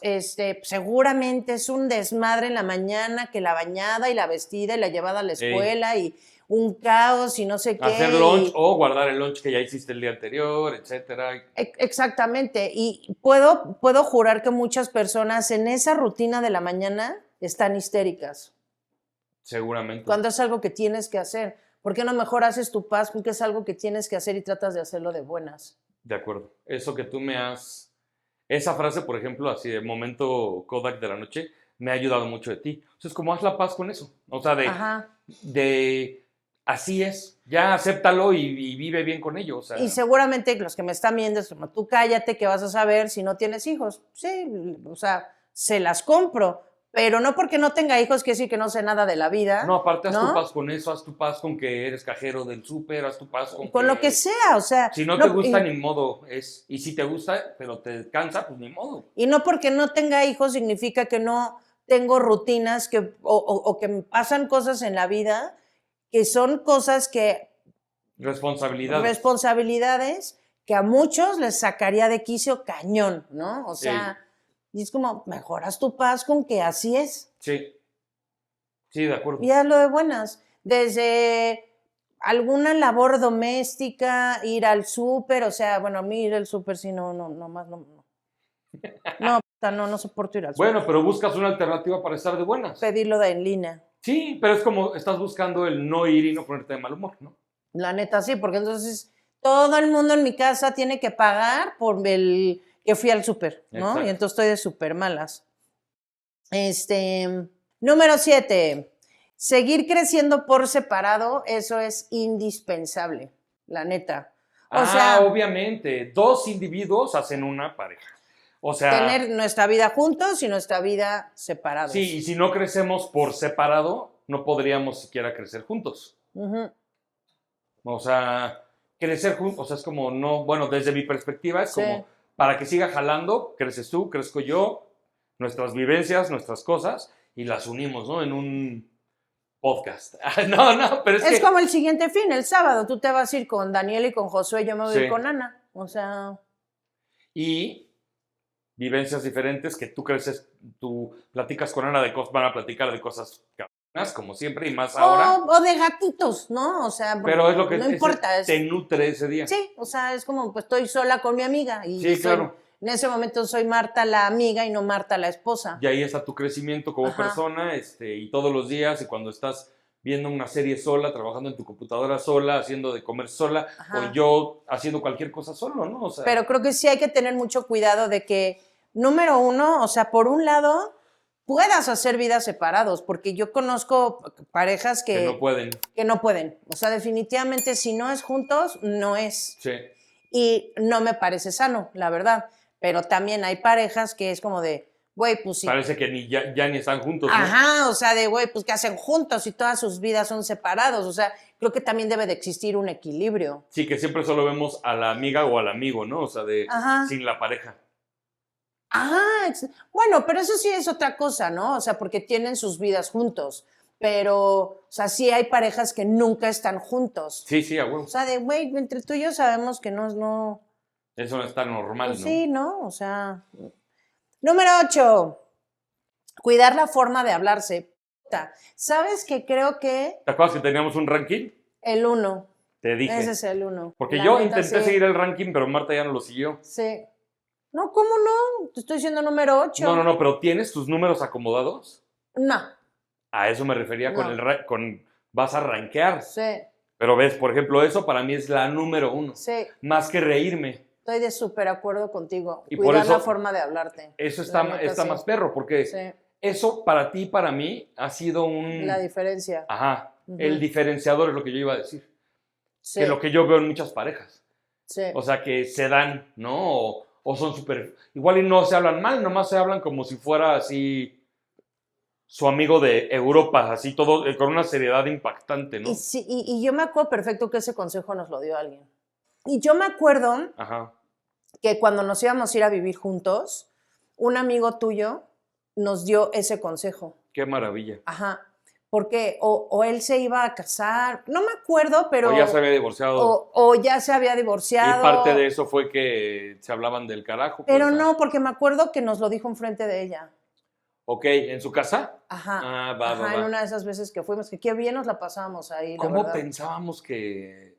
seguramente es un desmadre en la mañana, que la bañada y la vestida y la llevada a la escuela y un caos y no sé qué. Hacer lunch o guardar el lunch que ya hiciste el día anterior, etcétera. Exactamente. Y puedo jurar que muchas personas en esa rutina de la mañana están histéricas. Seguramente. Cuando es algo que tienes que hacer. ¿Por qué no mejor haces tu paz? Porque es algo que tienes que hacer y tratas de hacerlo de buenas. De acuerdo. Eso que tú me has... Esa frase, por ejemplo, así de momento Kodak de la noche, me ha ayudado mucho de ti. O sea, es como haz la paz con eso. O sea, de así es, ya acéptalo y vive bien con ello. O sea. Y seguramente los que me están viendo es como, tú cállate que vas a saber si no tienes hijos. Sí, o sea, se las compro. Pero no porque no tenga hijos quiere decir que no sé nada de la vida. No, aparte haz tu paz con eso, haz tu paz con que eres cajero del súper, haz tu paz con lo que sea, o sea. Si no te gusta, ni modo. Y si te gusta, pero te cansa, pues ni modo. Y no porque no tenga hijos significa que no tengo rutinas o que me pasan cosas en la vida que son cosas que... Responsabilidades que a muchos les sacaría de quicio cañón, ¿no? O sea... Sí. Y es como, mejoras tu paz con que así es. Sí. Sí, de acuerdo. Y hazlo de buenas. Desde alguna labor doméstica, ir al súper, o sea, bueno, a mí ir al súper sí, no soporto ir al súper. Bueno, pero buscas una alternativa para estar de buenas. Pedirlo de en línea. Sí, pero es como estás buscando el no ir y no ponerte de mal humor, ¿no? La neta sí, porque entonces todo el mundo en mi casa tiene que pagar por el... que fui al súper, ¿no? Exacto. Y entonces estoy de súper malas. Número 7. Seguir creciendo por separado, eso es indispensable, la neta. O sea, obviamente, 2 individuos hacen una pareja. O sea, tener nuestra vida juntos y nuestra vida separados. Sí, y si no crecemos por separado, no podríamos siquiera crecer juntos. O sea, crecer juntos, o sea, es como no, bueno, desde mi perspectiva es como... Para que siga jalando, creces tú, crezco yo, nuestras vivencias, nuestras cosas, y las unimos, ¿no? En un podcast. No, pero es como el siguiente fin, el sábado. Tú te vas a ir con Daniel y con Josué, yo me voy a ir con Ana. O sea... Y vivencias diferentes que tú creces, tú platicas con Ana de cosas, van a platicar de cosas cabronas, como siempre, y más ahora. O de gatitos, ¿no? O sea, pero es lo que no importa. Te nutre ese día. Sí, o sea, es como, pues estoy sola con mi amiga. Y sí, claro. En ese momento soy Marta la amiga y no Marta la esposa. Y ahí está tu crecimiento como persona, y todos los días, y cuando estás viendo una serie sola, trabajando en tu computadora sola, haciendo de comer sola, o yo haciendo cualquier cosa solo, ¿no? O sea, pero creo que sí hay que tener mucho cuidado de que, número uno, o sea, por un lado, puedas hacer vidas separados, porque yo conozco parejas Que no pueden. que no pueden. O sea, definitivamente si no es juntos, no es. Sí. Y no me parece sano, la verdad. Pero también hay parejas que es como de, güey, pues sí. Parece que ya ni están juntos, ¿no? Ajá, o sea, de güey, pues ¿qué hacen juntos y todas sus vidas son separados? O sea, creo que también debe de existir un equilibrio. Sí, que siempre solo vemos a la amiga o al amigo, ¿no? O sea, Ajá. sin la pareja. Ajá, bueno, pero eso sí es otra cosa, ¿no? O sea, porque tienen sus vidas juntos. Pero, o sea, sí hay parejas que nunca están juntos. Sí, a huevo. O sea, de güey, entre tú y yo sabemos que no. Eso no está normal, Pues ¿no? sí, ¿no? O sea. Número 8. Cuidar la forma de hablarse. Puta, ¿sabes que creo que ¿Te acuerdas que teníamos un ranking? el 1? Te dije. Ese es el 1. Porque La yo neta, intenté sí. seguir el ranking, pero Marta ya no lo siguió. Sí. No, ¿cómo no? Te estoy diciendo número 8. No, pero ¿tienes tus números acomodados? No. A eso me refería No. con vas a rankear. Sí, Pero ves, por ejemplo, eso para mí es la número 1. sí. Más que reírme. Estoy de súper acuerdo contigo. Y por Cuidar eso- la forma de hablarte. Eso La neta, está sí. más perro, porque Sí, eso para ti y para mí ha sido un... la diferencia. Ajá, Ujú. el diferenciador es lo que yo iba a decir. Sí, Que es lo que yo veo en muchas parejas. sí. O sea, que se dan, ¿no? O son súper... Igual y no se hablan mal, nomás se hablan como si fuera así su amigo de Europa, así todo, con una seriedad impactante, ¿no? Y, sí, y yo me acuerdo perfecto que ese consejo nos lo dio alguien. Y yo me acuerdo Ajá. que cuando nos íbamos a ir a vivir juntos, un amigo tuyo nos dio ese consejo. Qué maravilla. Ajá. Porque o él se iba a casar, no me acuerdo, pero... O ya se había divorciado. o ya se había divorciado. Y parte de eso fue que se hablaban del carajo. Pero pues, no, porque me acuerdo que nos lo dijo enfrente de ella. Ok, ¿en su casa? Ajá. Ah, va, Ajá, en una de esas veces que fuimos, que qué bien nos la pasábamos ahí, la ¿Cómo verdad. pensábamos que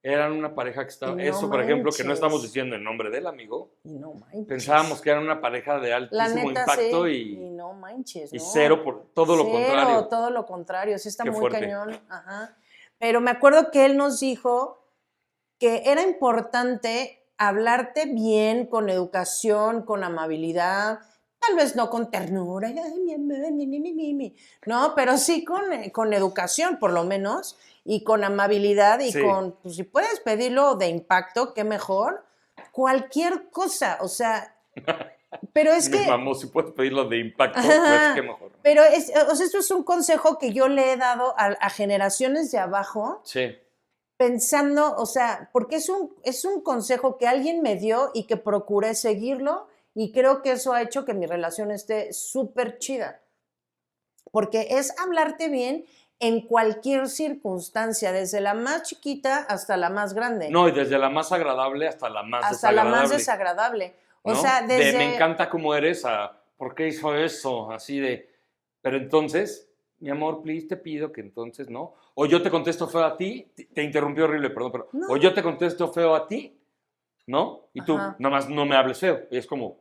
eran una pareja que estaba... Y no eso, por ejemplo, que no manches. estamos diciendo el nombre del amigo. Y no manches. Pensábamos que eran una pareja de La altísimo neta, impacto sí. y no manches, y ¿no? cero por todo lo contrario. Cero, todo lo contrario. Sí está Qué muy fuerte. cañón. Ajá. Pero me acuerdo que él nos dijo que era importante hablarte bien, con educación, con amabilidad, tal vez no con ternura, ay, mi amor, mi. No, pero sí con educación, por lo menos, y con amabilidad y Sí. con, pues si puedes pedirlo de impacto, qué mejor, cualquier cosa, o sea, pero es Me que... mamó, si puedes pedirlo de impacto, Ajá. pues qué mejor. Pero o sea, esto es un consejo que yo le he dado a generaciones de abajo, Sí, pensando, o sea, porque es un consejo que alguien me dio y que procuré seguirlo, y creo que eso ha hecho que mi relación esté súper chida. Porque es hablarte bien en cualquier circunstancia, desde la más chiquita hasta la más grande. no, y desde la más agradable hasta la más hasta la desagradable. más desagradable. O ¿no? sea, desde... me encanta cómo eres, a ¿por qué hizo eso? Así de, pero entonces, mi amor, please, te pido que entonces, ¿no? O yo te contesto feo a ti, te interrumpí horrible, perdón, pero, No. o yo te contesto feo a ti, ¿no? Y tú, Ajá. nomás no me hables feo. Y es como,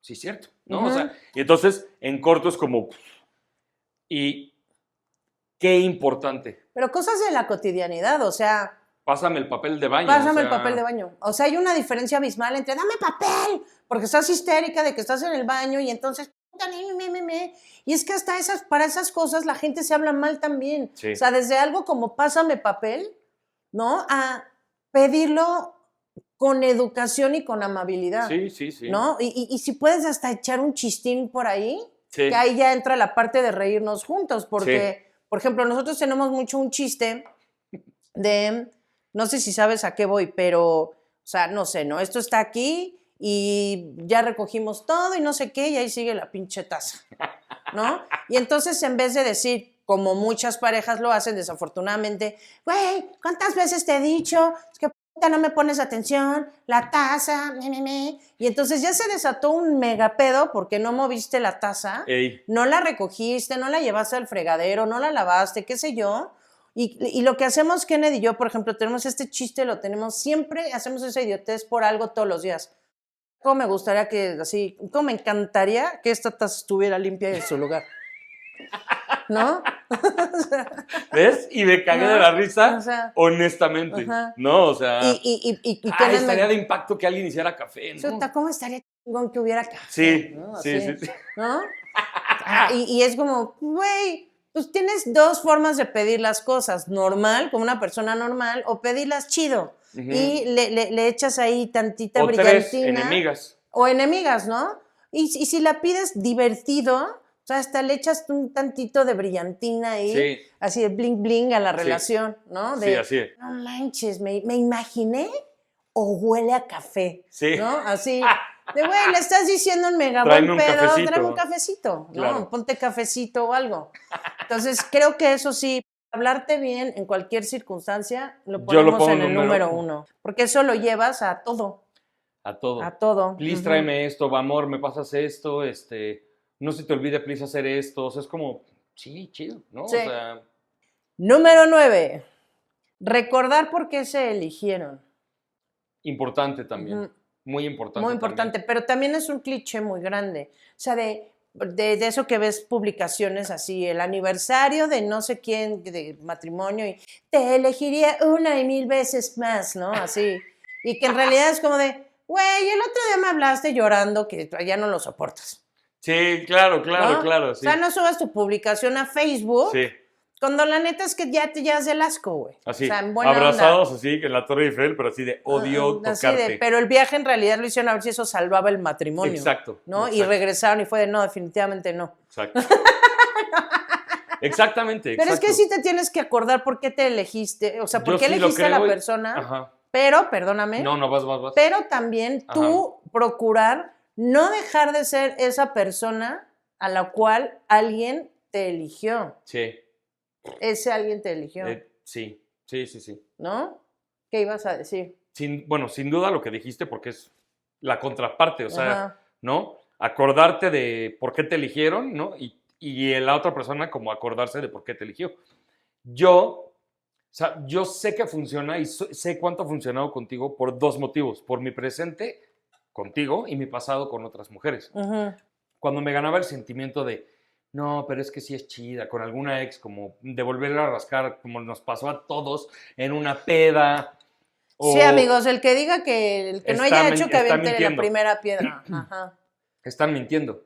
sí, cierto, ¿no? Ujú. O sea, y entonces, en corto es como, y qué importante. Pero cosas de la cotidianidad, o sea... Pásame el papel de baño. Pásame o el sea, papel de baño. O sea, hay una diferencia abismal entre dame papel, porque estás histérica de que estás en el baño y entonces... Y es que hasta para esas cosas la gente se habla mal también. Sí. O sea, desde algo como pásame papel, ¿no? A pedirlo con educación y con amabilidad. Sí. ¿No? Y si puedes hasta echar un chistín por ahí, Sí. que ahí ya entra la parte de reírnos juntos, porque, por ejemplo, nosotros tenemos mucho un chiste de, no sé si sabes a qué voy, pero, o sea, no sé, ¿no? Esto está aquí y ya recogimos todo y no sé qué, y ahí sigue la pinche taza, ¿no? Y entonces, en vez de decir, como muchas parejas lo hacen, desafortunadamente, güey, ¿cuántas veces te he dicho? Es que puta, no me pones atención, la taza, Y entonces ya se desató un mega pedo porque no moviste la taza, Ey. no la recogiste, no la llevaste al fregadero, no la lavaste, qué sé yo. Y lo que hacemos Kennedy y yo, por ejemplo, tenemos este chiste, lo tenemos siempre, hacemos esa idiotez por algo todos los días. ¿Cómo me gustaría que, así, cómo me encantaría que esta taza estuviera limpia en su lugar? ¿No? ¿Ves? Y me cagué de la risa, o sea, honestamente. ajá. ¿No? O sea, y ay, Kenneth estaría de impacto que alguien hiciera café, ¿no? Chuta, ¿cómo estaría chingón que hubiera café? Sí, ¿no? sí. ¿No? Y es como, güey, pues tienes dos formas de pedir las cosas, normal, como una persona normal, o pedirlas chido. Ujú. Y le echas ahí tantita O tres brillantina. enemigas. O enemigas, ¿no? Y si la pides divertido, o sea, hasta le echas un tantito de brillantina ahí, Sí. así de bling bling a la Sí. relación, ¿no? Sí, así es. No manches, me imaginé o huele a café, Sí. ¿no? Así, de güey, le estás diciendo un mega Tráeme buen un pedo, cafecito. tráeme un cafecito, ¿no? Claro. Ponte cafecito o algo. Entonces, creo que eso sí, hablarte bien en cualquier circunstancia, lo Yo lo ponemos pongo en el número número 1, porque eso lo llevas a todo. A todo. A todo. Please, Ujú. tráeme esto, va, amor, me pasas esto, no se te olvide, please, hacer esto. O sea, es como, sí, chido, ¿no? Sí. O sea, Número 9. Recordar por qué se eligieron. importante también. Ujú. Muy importante. Muy importante, también. pero también es un cliché muy grande. O sea, de eso que ves publicaciones así, el aniversario de no sé quién, de matrimonio, y te elegiría una y 1000 veces más, ¿no? Así. Y que en realidad es como de, güey, el otro día me hablaste llorando que ya no lo soportas. Sí, claro, ¿No? claro, O sí. sea, no subas tu publicación a Facebook. Sí, Cuando la neta es que ya te llevas el asco, güey. así. O sea, en buena Abrazados onda. así, en la Torre Eiffel, pero así de odio Así tocarte. pero el viaje en realidad lo hicieron a ver si eso salvaba el matrimonio. Exacto, ¿no? Y exacto. regresaron y fue de no, definitivamente no. Exacto. Exactamente, Pero exacto. es que sí te tienes que acordar por qué te elegiste, o sea, por Yo qué sí lo elegiste a la creo y- persona, Ajá. pero, perdóname, No, vas. pero también Ajá. tú procurar no dejar de ser esa persona a la cual alguien te eligió. Sí. Ese alguien te eligió, Sí. ¿no? ¿Qué ibas a decir? Bueno, sin duda lo que dijiste, porque es la contraparte, o sea, Ajá. ¿no? Acordarte de por qué te eligieron, ¿no? Y la otra persona como acordarse de por qué te eligió. O sea, yo sé que funciona y sé cuánto ha funcionado contigo por dos motivos. Por mi presente contigo y mi pasado con otras mujeres. Ujú. Cuando me ganaba el sentimiento de, no, pero es que sí es chida, con alguna ex, como de volverla a rascar, como nos pasó a todos en una peda. Sí, amigos, el que diga que el que no haya hecho que está aviente la mintiendo. primera piedra. Ajá. Están mintiendo.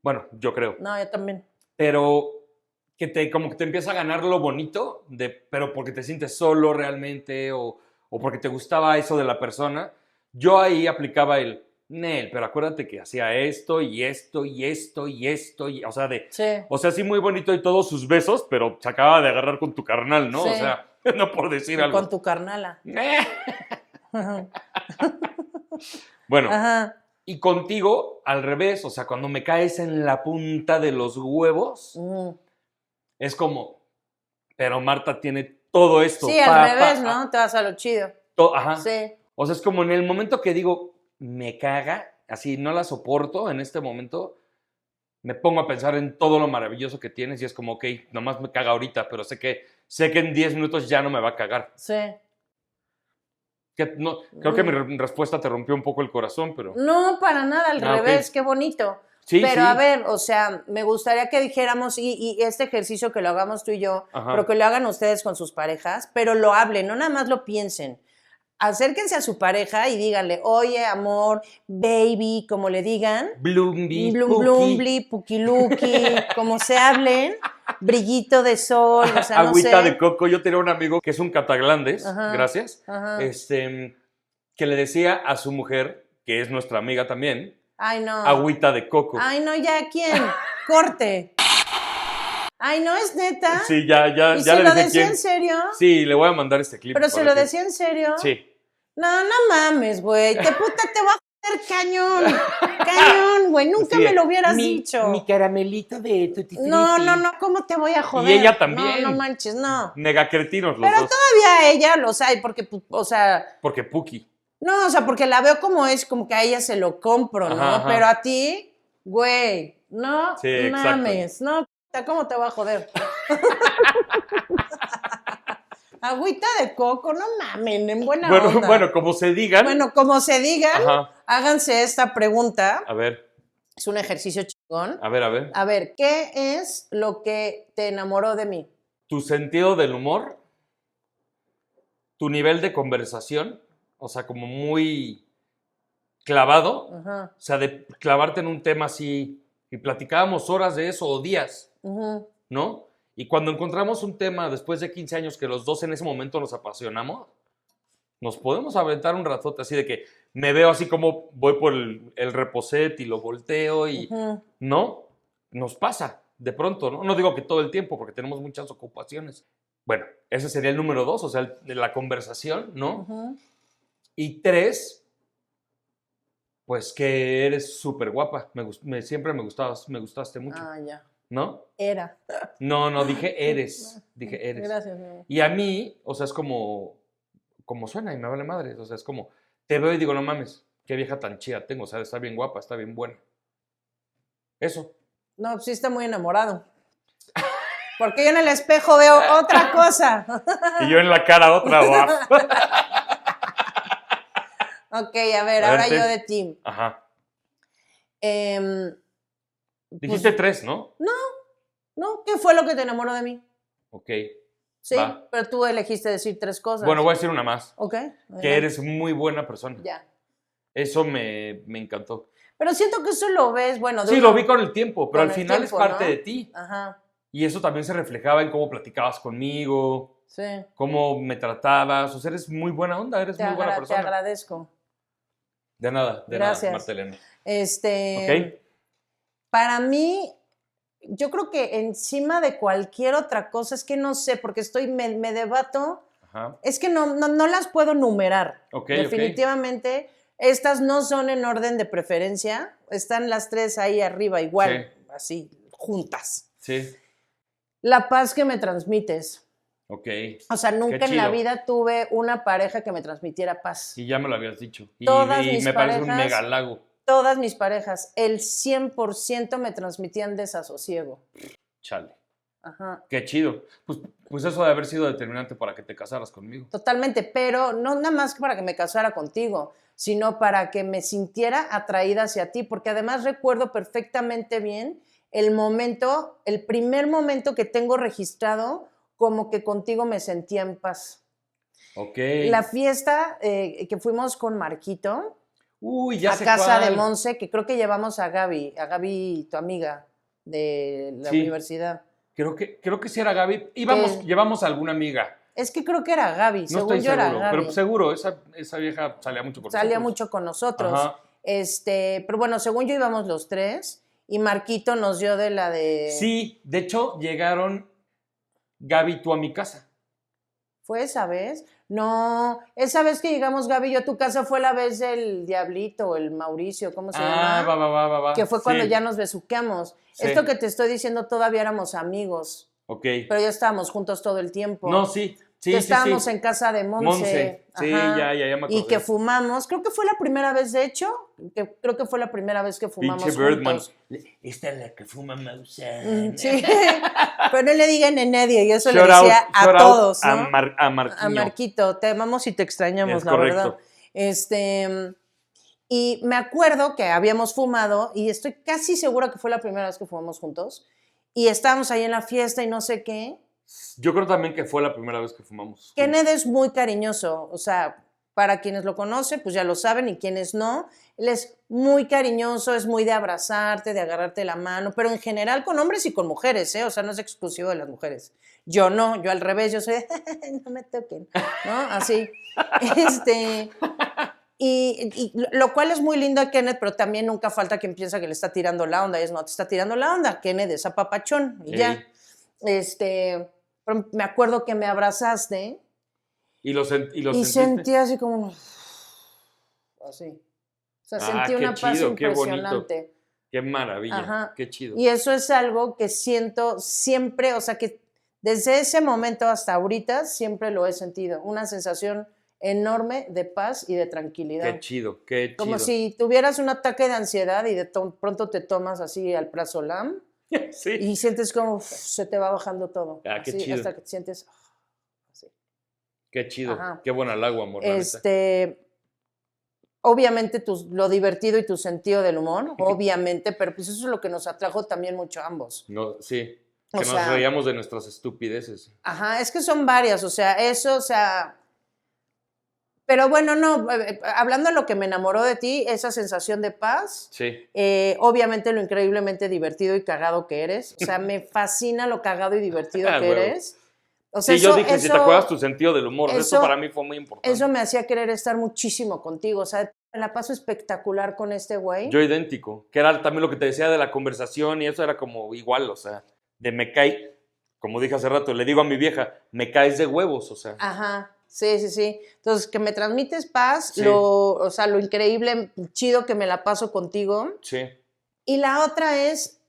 Bueno, yo creo. No, yo también. Pero como que te empieza a ganar lo bonito, pero porque te sientes solo realmente o porque te gustaba eso de la persona. Yo ahí aplicaba el, Nel, pero acuérdate que hacía esto y esto y esto y esto, o sea, sí muy bonito y todos sus besos, pero se acaba de agarrar con tu carnal, ¿no? Sí. O sea, no por decir Y algo. con tu carnala. Ajá. Bueno, Ajá. y contigo al revés, o sea, cuando me caes en la punta de los huevos, es como, pero Marta tiene todo esto. Sí, al revés, ¿no? Te vas a lo chido. Ajá. Sí. O sea, es como en el momento que digo, me caga, así no la soporto en este momento, me pongo a pensar en todo lo maravilloso que tienes y es como, ok, nomás me caga ahorita, pero sé que en 10 minutos ya no me va a cagar. Sí. Creo que mi respuesta te rompió un poco el corazón, pero... No, para nada, al revés, ok. qué bonito. Sí, pero sí. a ver, o sea, me gustaría que dijéramos, y este ejercicio que lo hagamos tú y yo, Ajá. pero que lo hagan ustedes con sus parejas, pero lo hablen, no nada más lo piensen. Acérquense a su pareja y díganle, oye, amor, baby, como le digan. Blumbi, Blum, blumbli, pukiluki, como se hablen, brillito de sol, o sea, no agüita sé. de coco. Yo tenía un amigo que es un cataglandes, Ajá, gracias, ajá. que le decía a su mujer, que es nuestra amiga también, Ay, no. agüita de coco. Ay, no, ya, ¿quién? Corte. Ay, no, es neta. Sí, ya ¿Y ya se le lo dije decía quién. en serio? Sí, le voy a mandar este clip. ¿Pero se para lo que- decía en serio? Sí. No, no mames, güey. Te voy a joder cañón. Cañón, güey. Nunca Sí, me lo hubieras mi dicho. caramelito de Tutti Frutti. No, ¿cómo te voy a joder? Y ella también. No, no manches, no. Megacretinos los Pero dos. todavía ella lo sabe, porque, pues, o sea, Porque Puki. no, o sea, porque la veo como es, como que a ella se lo compro, ¿no? Ajá, ajá. Pero a ti, güey, no Sí, exacto. mames, no, ¿cómo te va a joder? Agüita de coco, no mamen, en buena onda. Bueno, como se digan. Bueno, como se digan, Ajá. háganse esta pregunta. A ver, Es un ejercicio chingón. a ver. A ver, ¿qué es lo que te enamoró de mí? Tu sentido del humor, tu nivel de conversación, o sea, como muy clavado, Ajá. o sea, de clavarte en un tema así Y platicábamos horas de eso o días, Ujú. ¿no? Y cuando encontramos un tema después de 15 años que los dos en ese momento nos apasionamos, nos podemos aventar un ratote así de que me veo así como voy por el reposet y lo volteo y, Ujú. ¿no? Nos pasa de pronto, ¿no? No digo que todo el tiempo porque tenemos muchas ocupaciones. Bueno, ese sería el número 2, o sea, de la conversación, ¿no? Ujú. Y 3, pues que eres súper guapa. Siempre me gustaste mucho, Ah, ya. ¿no? Era. No, dije eres. Dije eres. Gracias, mi amor. Y a mí, o sea, es como suena y me vale madre. O sea, es como, te veo y digo, no mames, qué vieja tan chida tengo. O sea, está bien guapa, está bien buena. Eso. No, pues sí está muy enamorado. Porque yo en el espejo veo otra cosa. Y yo en la cara otra, guau. Ok, a ver, A ver, ahora yo de ti. Ajá. Em, Dijiste 3, ¿no? no, ¿qué fue lo que te enamoró de mí? Ok. Sí, Va. pero tú elegiste decir 3 cosas. Bueno, voy a decir una más. Ok. Que adelante. eres muy buena persona. Ya. Eso me encantó. Pero siento que eso lo ves, bueno. Sí, lo vi con el tiempo, pero con al el final tiempo, es parte ¿no? de ti. Ajá. Y eso también se reflejaba en cómo platicabas conmigo, Sí. cómo me tratabas. O sea, eres muy buena onda, eres muy buena Te persona. agradezco. De nada, Gracias. Marta Elena. ¿Ok? Para mí, yo creo que encima de cualquier otra cosa, es que no sé, porque me debato, Ajá. es que no las puedo numerar. Ok. Definitivamente, estas no son en orden de preferencia, están las 3 ahí arriba igual, así, juntas. Sí. La paz que me transmites. Ok. O sea, nunca Qué en la chido. vida tuve una pareja que me transmitiera paz. Y ya me lo habías dicho. Y Mis me parece un parejas- mega halago. Todas mis parejas, el 100% me transmitían desasosiego. Chale. Ajá. Qué chido. Pues eso de haber sido determinante para que te casaras conmigo. Totalmente, pero no nada más para que me casara contigo, sino para que me sintiera atraída hacia ti, porque además recuerdo perfectamente bien el primer momento que tengo registrado como que contigo me sentía en paz. Ok. La fiesta que fuimos con Marquito Uy, ya a sé casa cuál. de Monse, que creo que llevamos a Gaby, tu amiga de la Sí. universidad. Creo que sí era Gaby. Llevamos a alguna amiga. Es que creo que era Gaby, No según estoy yo era seguro, Gaby. pero seguro, esa vieja salía mucho con Salía nosotros. mucho con nosotros. Ajá. Pero bueno, según yo íbamos los 3 y Marquito nos dio de la de... Sí, de hecho, llegaron Gaby y tú a mi casa. ¿Fue esa vez? No, esa vez que llegamos Gaby y yo a tu casa fue la vez del Diablito, el Mauricio, ¿cómo se llama? Va. Que fue Sí. cuando ya nos besuqueamos. Sí. Esto que te estoy diciendo todavía éramos amigos, Ok. pero ya estábamos juntos todo el tiempo. No, sí. Que estábamos en casa de Monse. Sí, Ajá. ya me acordé. Y que fumamos, creo que fue la primera vez, de hecho, creo que fue la primera vez que fumamos Pinche Birdman. juntos. Esta es la que fuma Maussan. Sí, pero no le digan a nadie, yo eso le Shout decía out a todos, ¿no? A Marquinho. A Marquito, te amamos y te extrañamos, Es la correcto. verdad. Y me acuerdo que habíamos fumado y estoy casi segura que fue la primera vez que fumamos juntos y estábamos ahí en la fiesta y no sé qué. Yo creo también que fue la primera vez que fumamos. Kenneth es muy cariñoso, o sea, para quienes lo conocen, pues ya lo saben, y quienes no, él es muy cariñoso, es muy de abrazarte, de agarrarte la mano, pero en general con hombres y con mujeres, ¿eh? O sea, no es exclusivo de las mujeres. Yo no, yo al revés, yo soy de, no me toquen, ¿no? Así. Y lo cual es muy lindo a Kenneth, pero también nunca falta quien piensa que le está tirando la onda, y es no te está tirando la onda, Kenneth es apapachón, y ya. Pero me acuerdo que me abrazaste Y sentiste. sentí así como así. O sea, sentí una paz chido, qué bonito. impresionante. Qué maravilla, Ajá. qué chido. Y eso es algo que siento siempre, o sea, que desde ese momento hasta ahorita siempre lo he sentido. Una sensación enorme de paz y de tranquilidad. Qué chido, qué chido. Como si tuvieras un ataque de ansiedad y de pronto te tomas así alprazolam Sí. y sientes como se te va bajando todo. Ah, qué así, chido. hasta que te sientes así. Qué chido. Ajá. Qué buen halago, amor. la neta. Obviamente lo divertido y tu sentido del humor, obviamente, pero pues eso es lo que nos atrajo también mucho a ambos. No, sí. O Que nos sea, reíamos de nuestras estupideces. Ajá, es que son varias, o sea, eso, o sea, Pero bueno, no, hablando de lo que me enamoró de ti, esa sensación de paz, Sí. obviamente lo increíblemente divertido y cagado que eres, o sea, me fascina lo cagado y divertido Ah, que huevo. eres. O sea, Sí, yo dije, si te acuerdas tu sentido del humor, eso eso- para mí fue muy importante. eso me hacía querer estar muchísimo contigo, o sea, me la paso espectacular con este güey. Yo idéntico, que era también lo que te decía de la conversación y eso era como igual, o sea, de me cae, como dije hace rato, le digo a mi vieja, me caes de huevos, o sea. Ajá, sí, sí, sí. Entonces, que me transmites paz, Sí. o sea, lo increíble, chido que me la paso contigo. Sí. Y la otra es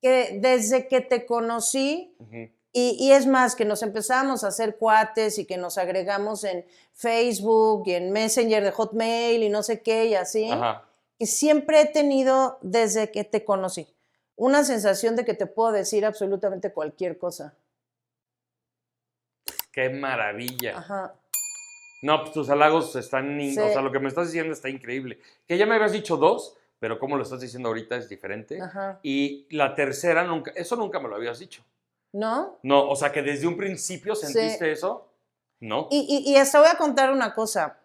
que desde que te conocí, Ujú. y es más, que nos empezamos a hacer cuates y que nos agregamos en Facebook y en Messenger de Hotmail y no sé qué y así, Ajá. que siempre he tenido desde que te conocí una sensación de que te puedo decir absolutamente cualquier cosa. Qué maravilla. Ajá. No, pues tus halagos están, Sí. o sea, lo que me estás diciendo está increíble. Que ya me habías dicho 2, pero como lo estás diciendo ahorita es diferente. Ajá. Y la tercera, nunca, eso nunca me lo habías dicho. ¿No? No, o sea, que desde un principio sentiste Sí. eso. No. Y hasta voy a contar una cosa.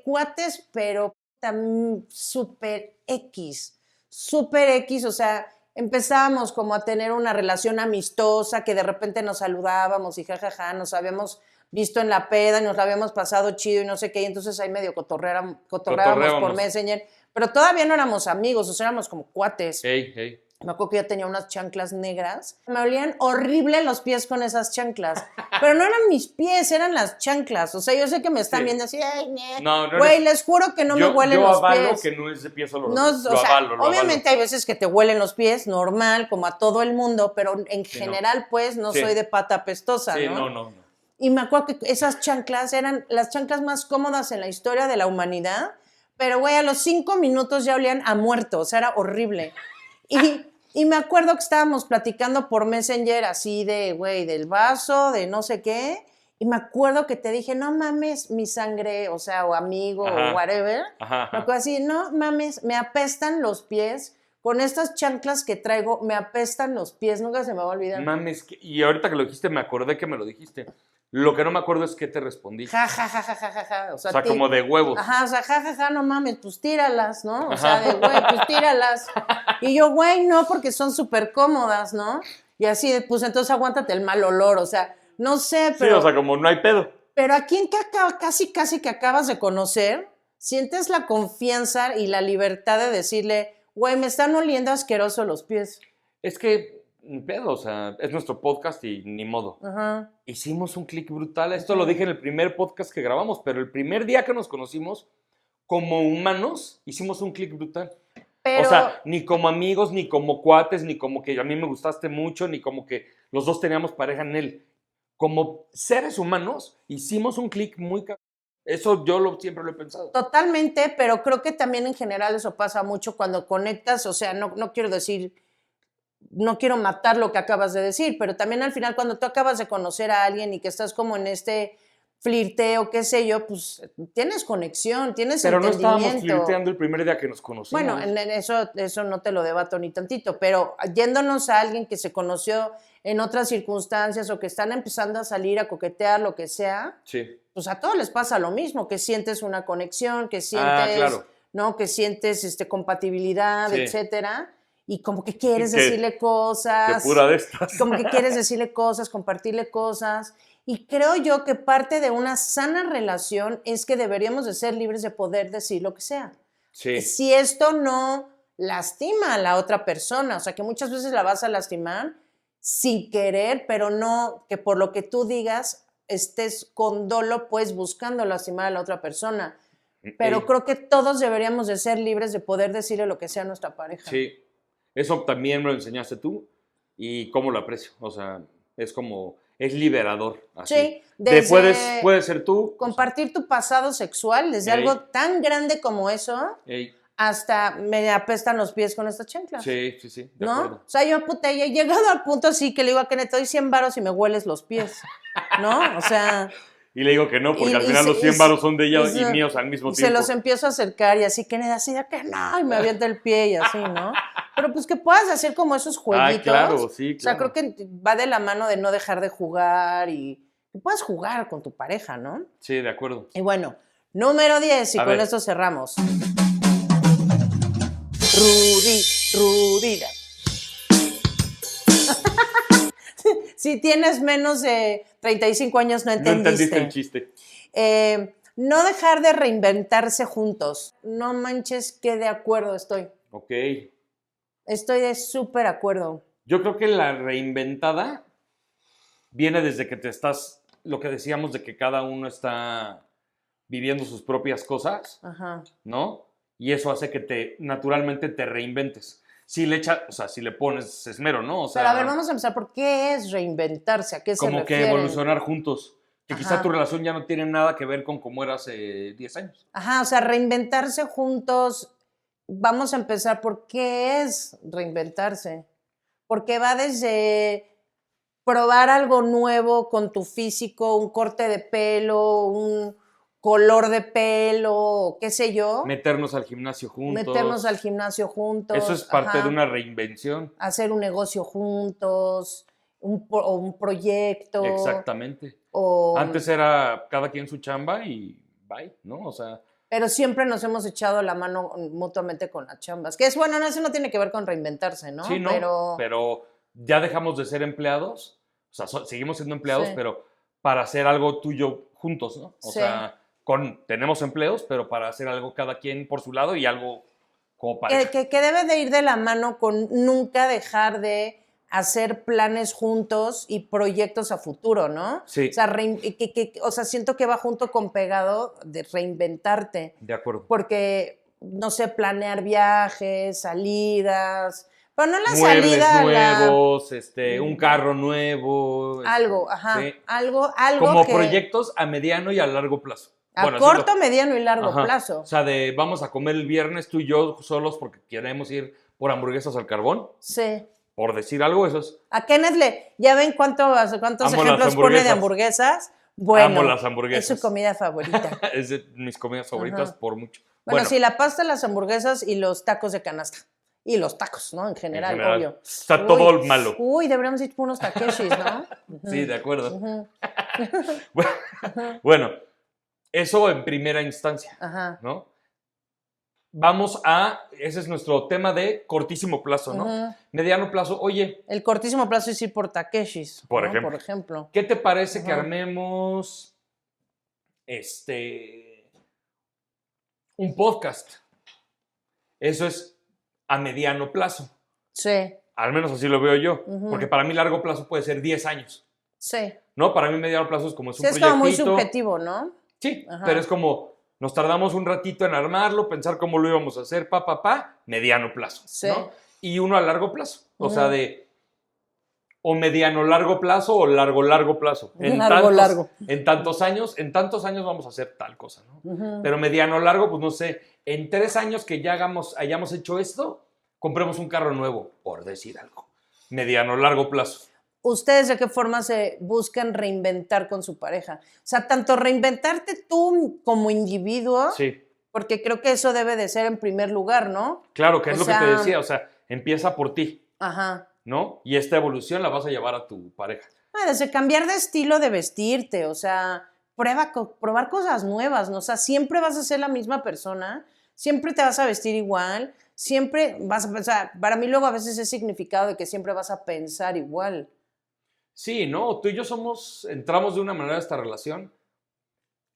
Cuates, pero súper X, o sea, empezábamos como a tener una relación amistosa, que de repente nos saludábamos y jajaja, nos habíamos visto en la peda y nos la habíamos pasado chido y no sé qué, y entonces ahí medio cotorreábamos por Cotorreábamos. Messenger, pero todavía no éramos amigos, o sea, éramos como cuates. Hey, hey. Me acuerdo que yo tenía unas chanclas negras. Me olían horrible los pies con esas chanclas. Pero no eran mis pies, eran las chanclas. O sea, yo sé que me están Sí. viendo así, ay, No, no güey, eres- les juro que no me huelen yo los avalo pies. que no es de pies olorosos. No, lo o sea, avalo, lo obviamente hay veces que te huelen los pies, normal, como a todo el mundo, pero en Sí, no. general, pues, no Sí. soy de pata apestosa, Sí, ¿no? no. Y me acuerdo que esas chanclas eran las chanclas más cómodas en la historia de la humanidad, pero, güey, a los 5 minutos ya olían a muerto, o sea, era horrible. Y me acuerdo que estábamos platicando por Messenger así de, güey, del vaso, de no sé qué, y me acuerdo que te dije, no mames, mi sangre, o sea, o amigo, Ajá. o whatever. Ajá, ajá. Me acuerdo así, no mames, me apestan los pies, con estas chanclas que traigo, me apestan los pies, nunca se me va a olvidar. Mames, y ahorita que lo dijiste, me acordé que me lo dijiste. Lo que no me acuerdo es qué te respondí. Ja, ja, ja, ja, ja, ja, ja. O sea, como de huevos. Ajá, o sea, ja, ja, ja, no mames, pues tíralas, ¿no? O Ajá. sea, de, güey, pues tíralas. Y yo, güey, no, porque son súper cómodas, ¿no? Y así, pues entonces aguántate el mal olor, o sea, no sé, pero... Sí, o sea, como no hay pedo. Pero a quien que casi que acabas de conocer, sientes la confianza y la libertad de decirle, güey, me están oliendo asqueroso los pies. Es que, ni pedo, o sea, es nuestro podcast y ni modo. Ajá. Hicimos un clic brutal. Esto lo dije en el primer podcast que grabamos, pero el primer día que nos conocimos, como humanos, hicimos un clic brutal. Pero... O sea, ni como amigos, ni como cuates, ni como que a mí me gustaste mucho, ni como que los dos teníamos pareja en él. Como seres humanos, hicimos un clic muy cabrón. Eso siempre lo he pensado. Totalmente, pero creo que también en general eso pasa mucho cuando conectas, o sea, no quiero decir, no quiero matar lo que acabas de decir, pero también al final cuando tú acabas de conocer a alguien y que estás como en este flirteo, qué sé yo, pues tienes conexión, tienes Pero no entendimiento. estábamos flirteando el primer día que nos conocimos. Bueno, en eso no te lo debato ni tantito, pero yéndonos a alguien que se conoció en otras circunstancias o que están empezando a salir, a coquetear, lo que sea, Sí. pues a todos les pasa lo mismo, que sientes una conexión, que sientes, claro. ¿no? Que sientes compatibilidad, Sí. etcétera, y como que quieres Que- decirle cosas, Que pura de estas. como que quieres decirle cosas, compartirle cosas, y creo yo que parte de una sana relación es que deberíamos de ser libres de poder decir lo que sea. Sí. Si esto no lastima a la otra persona, o sea, que muchas veces la vas a lastimar sin querer, pero no que por lo que tú digas estés con dolo, pues buscando lastimar a la otra persona. Pero Ey, creo que todos deberíamos de ser libres de poder decirle lo que sea a nuestra pareja. Sí. Eso también me lo enseñaste tú y cómo lo aprecio. O sea, es liberador. Así. Sí, desde Puedes ser tú. compartir tu pasado sexual, desde Ey. algo tan grande como eso, Ey, hasta me apestan los pies con esta chancla. sí, de ¿No? acuerdo. O sea, yo, puta, he llegado al punto así que le digo a Kenneth, te doy 100 varos y me hueles los pies, ¿no? O sea... Y le digo que no, porque Y- al y final se- los 100 varos son de ella y y se- míos al mismo y tiempo. se los empiezo a acercar y así, Kenneth, así de que no, y me avienta el pie y así, ¿no? Pero pues que puedas hacer como esos jueguitos. claro, sí, O sea, claro. creo que va de la mano de no dejar de jugar y que puedas jugar con tu pareja, ¿no? Sí, de acuerdo. Y bueno, Número 10, y A con ver. esto cerramos. Rudy. Si tienes menos de 35 años, no No entendiste el entendiste. chiste. No dejar de reinventarse juntos. No manches, que de acuerdo estoy. Ok. Estoy de súper acuerdo. Yo creo que la reinventada viene desde que lo que decíamos de que cada uno está viviendo sus propias cosas, Ajá. ¿no? Y eso hace que naturalmente te reinventes. Si le pones esmero, ¿no? O sea, Pero a ver, vamos a empezar por qué es reinventarse, a qué se como que refieren. evolucionar juntos. Que quizá Ajá. tu relación ya no tiene nada que ver con cómo era hace 10 años. Ajá, o sea, reinventarse juntos. Vamos a empezar por qué es reinventarse. Porque va desde probar algo nuevo con tu físico, un corte de pelo, un color de pelo, qué sé yo. Meternos al gimnasio juntos. Meternos al gimnasio juntos. Eso es parte ajá, de una reinvención. hacer un negocio juntos, o un proyecto. Exactamente. O, Antes era cada quien su chamba y bye, ¿no? O sea, pero siempre nos hemos echado la mano mutuamente con las chambas. Que es bueno, no, eso no tiene que ver con reinventarse, ¿no? sí, ¿no? Pero ya dejamos de ser empleados. O sea, seguimos siendo empleados, Sí. pero para hacer algo tuyo juntos, ¿no? O Sí. sea, tenemos empleos, pero para hacer algo cada quien por su lado y algo como pareja. Que debe de ir de la mano con nunca dejar de hacer planes juntos y proyectos a futuro, ¿no? Sí. O sea, o sea, siento que va junto con pegado de reinventarte. De acuerdo. Porque, no sé, planear viajes, salidas, pero no la Muebles salida nuevos, un carro nuevo. algo, ajá, sí. algo Como que proyectos a mediano y a largo plazo. a Bueno, corto, mediano y largo Ajá. plazo. O sea, vamos a comer el viernes tú y yo solos porque queremos ir por hamburguesas al carbón. Sí. Por decir algo, eso es. A Kenneth ¿ya ven cuántos Amo ejemplos las pone de hamburguesas. hamburguesas? Bueno, Amo las hamburguesas. es su comida favorita. Es de mis comidas favoritas Ajá. por mucho. Bueno, sí, la pasta, las hamburguesas y los tacos de canasta. Y los tacos, ¿no? En general, obvio. Está todo malo. Uy, deberíamos ir por unos takeshis, ¿no? Sí, de acuerdo. Ujú. Bueno, eso en primera instancia, Ajá. ¿no? Ese es nuestro tema de cortísimo plazo, ¿no? Ujú. Mediano plazo, oye, El cortísimo plazo es ir por takeshis, Por ¿no? ejemplo. Por ejemplo. ¿qué te parece que Ajá. armemos un podcast? Eso es a mediano plazo. Sí, Al menos así lo veo yo. Ujú. Porque para mí largo plazo puede ser 10 años. sí. ¿No? Para mí mediano plazo es como es un Sí, es como muy proyectito. subjetivo, ¿no? Sí, Ajá. pero es como nos tardamos un ratito en armarlo, pensar cómo lo íbamos a hacer, mediano plazo. Sí. ¿no? Y uno a largo plazo. O Ujú. sea, o mediano largo plazo o largo plazo. Largo. En tantos años vamos a hacer tal cosa, ¿no? Ujú. Pero mediano largo, pues no sé, en 3 años que ya hayamos hecho esto, compremos un carro nuevo, por decir algo. Mediano largo plazo. ¿Ustedes de qué forma se buscan reinventar con su pareja? O sea, tanto reinventarte tú como individuo, Sí, porque creo que eso debe de ser en primer lugar, ¿no? claro, que es O lo que sea- te decía, o sea, empieza por ti, Ajá. ¿no? Y esta evolución la vas a llevar a tu pareja. Desde cambiar de estilo de vestirte, o sea, probar cosas nuevas, ¿no? O sea, siempre vas a ser la misma persona, siempre te vas a vestir igual, siempre vas a pensar, para mí luego a veces es significado de que siempre vas a pensar igual. Sí, ¿no? Tú y yo entramos de una manera a esta relación.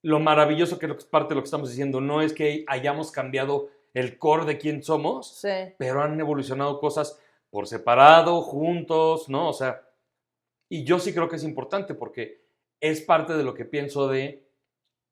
Lo maravilloso que es parte de lo que estamos diciendo, no es que hayamos cambiado el core de quién somos, Sí. pero han evolucionado cosas por separado, juntos, ¿no? O sea, y yo sí creo que es importante porque es parte de lo que pienso de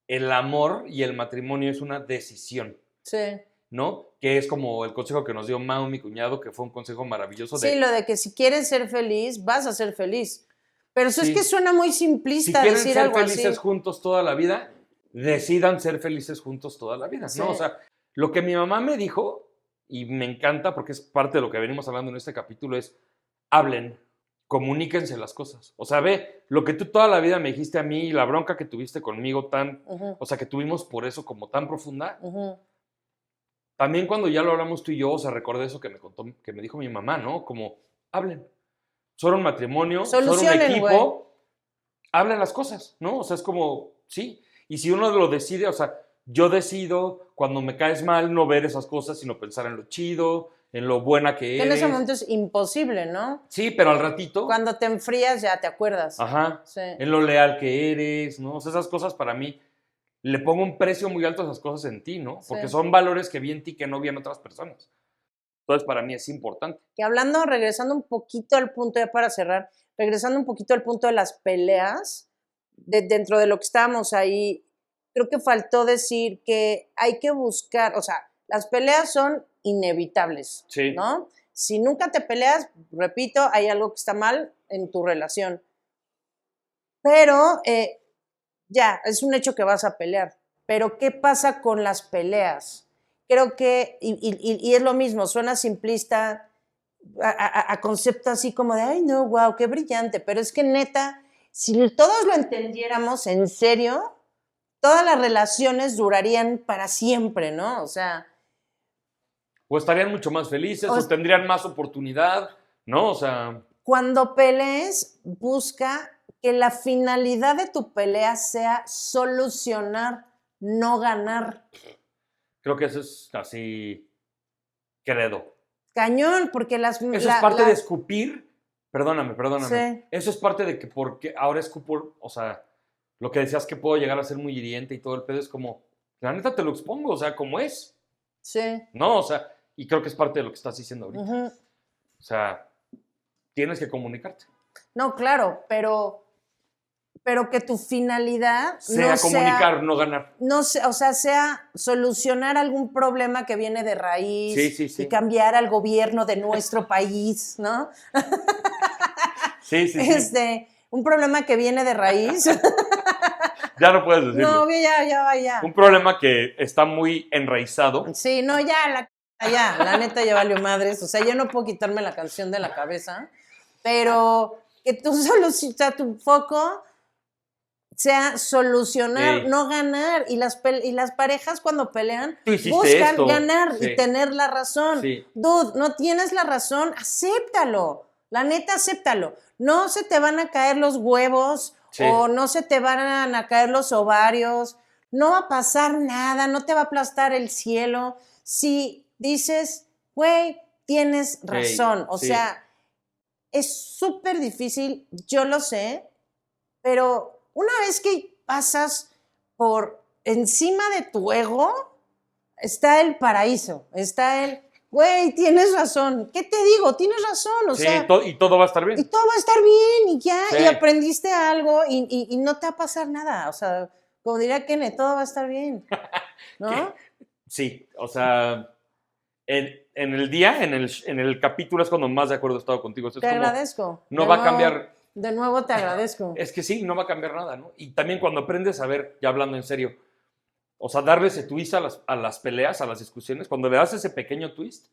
el amor y el matrimonio es una decisión, Sí. ¿no? Que es como el consejo que nos dio Mau, mi cuñado, que fue un consejo maravilloso de... Sí, lo de que si quieres ser feliz, vas a ser feliz. Pero eso Sí. es que suena muy Si simplista quieren decir ser algo felices así. juntos toda la vida, decidan ser felices juntos toda la vida, Sí. ¿no? O sea, lo que mi mamá me dijo, y me encanta porque es parte de lo que venimos hablando en este capítulo, es hablen, comuníquense las cosas. O sea, ve, lo que tú toda la vida me dijiste a mí y la bronca que tuviste conmigo Ujú, o sea, que tuvimos por eso como tan profunda, ujú. también cuando ya lo hablamos tú y yo, o sea, recordé eso que me dijo mi mamá, ¿no? Como, hablen. Son un matrimonio, son un Solucionen, equipo, hablen las cosas, ¿no? O sea, es como, sí. Y si uno lo decide, o sea, yo decido, cuando me caes mal, no ver esas cosas, sino pensar en lo chido, en lo buena que Que en ese eres. momento es imposible, ¿no? Sí, pero al ratito, Cuando te enfrías ya te acuerdas. ajá, Sí. en lo leal que eres, ¿no? O sea, esas cosas para mí, le pongo un precio muy alto a esas cosas en ti, ¿no? Porque Sí. son valores que vi en ti que no vi en otras personas. Entonces, para mí es importante. Que hablando, regresando un poquito al punto, ya para cerrar, regresando un poquito al punto de las peleas, dentro de lo que estábamos ahí, creo que faltó decir que hay que buscar, o sea, las peleas son inevitables, Sí. ¿no? Si nunca te peleas, repito, hay algo que está mal en tu relación. Pero ya, es un hecho que vas a pelear. Pero ¿qué pasa con las peleas? Creo que, y es lo mismo, suena simplista a concepto así como de, ay, no, wow, qué brillante, pero es que neta, si todos lo entendiéramos en serio, todas las relaciones durarían para siempre, ¿no? O sea, O estarían mucho más felices, O o es- tendrían más oportunidad, ¿no? O sea, cuando pelees, busca que la finalidad de tu pelea sea solucionar, no ganar. creo que eso es así, credo. Cañón, porque Eso es parte de escupir, perdóname, Sí. eso es parte de que porque ahora escupo, o sea, lo que decías que puedo llegar a ser muy hiriente y todo el pedo es como, la neta te lo expongo, o sea, como es, Sí. ¿no? O sea, y creo que es parte de lo que estás diciendo ahorita. Ujú. O sea, tienes que comunicarte. No, claro, pero que tu finalidad Sea no comunicar, sea, no ganar. no sea, o sea, sea solucionar algún problema que viene de raíz Sí, sí, sí. y cambiar al gobierno de nuestro país, ¿no? Sí, sí, sí. Un problema que viene de raíz. Ya no puedes decirlo. No, ya. Un problema que está muy enraizado. Sí, no, la neta ya valió madres. O sea, yo no puedo quitarme la canción de la cabeza, pero que tú o sea, tu foco sea solucionar, Ey. no ganar. Y las parejas cuando pelean Tú hiciste buscan esto. ganar Sí. y tener la razón. Sí. Dude, no tienes la razón, acéptalo. La neta, acéptalo. No se te van a caer los huevos Sí. o no se te van a caer los ovarios. No va a pasar nada, no te va a aplastar el cielo. Si dices, güey, tienes razón. O sí. sea, es súper difícil, yo lo sé, pero una vez que pasas por encima de tu ego, está el paraíso, está el, güey, tienes razón. ¿Qué te digo? Tienes razón, o Sí, sea, y todo va a estar y bien. todo va a estar bien y ya, Sí. y aprendiste algo y no te va a pasar nada. O sea, como diría Kenneth, todo va a estar bien, ¿no? Sí, o sea, en el día, en el capítulo es cuando más de acuerdo he estado contigo. Es Te como, agradezco. no De va a nuevo- cambiar. De nuevo te agradezco. Es que sí, no va a cambiar nada, ¿no? Y también cuando aprendes a ver, ya hablando en serio, o sea, darle ese twist a las peleas, a las discusiones, cuando le das ese pequeño twist,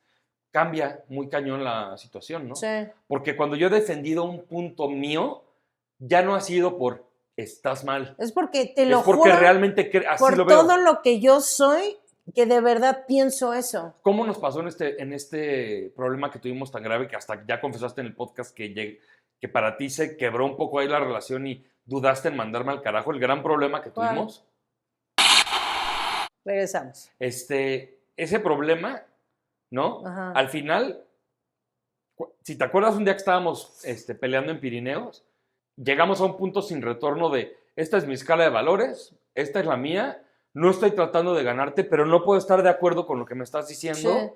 cambia muy cañón la situación, ¿no? Sí. Porque cuando yo he defendido un punto mío, ya no ha sido por estás mal. Es porque te lo Es porque juro, realmente así por lo veo. todo lo que yo soy, que de verdad pienso eso. ¿Cómo nos pasó en este problema que tuvimos tan grave que hasta ya confesaste en el podcast que para ti se quebró un poco ahí la relación y dudaste en mandarme al carajo? El gran problema que ¿Cuál? tuvimos. Regresamos. Ese problema, ¿no? Ajá. Al final, si te acuerdas un día que estábamos peleando en Pirineos, llegamos a un punto sin retorno de, esta es mi escala de valores, esta es la mía, no estoy tratando de ganarte, pero no puedo estar de acuerdo con lo que me estás diciendo, Sí.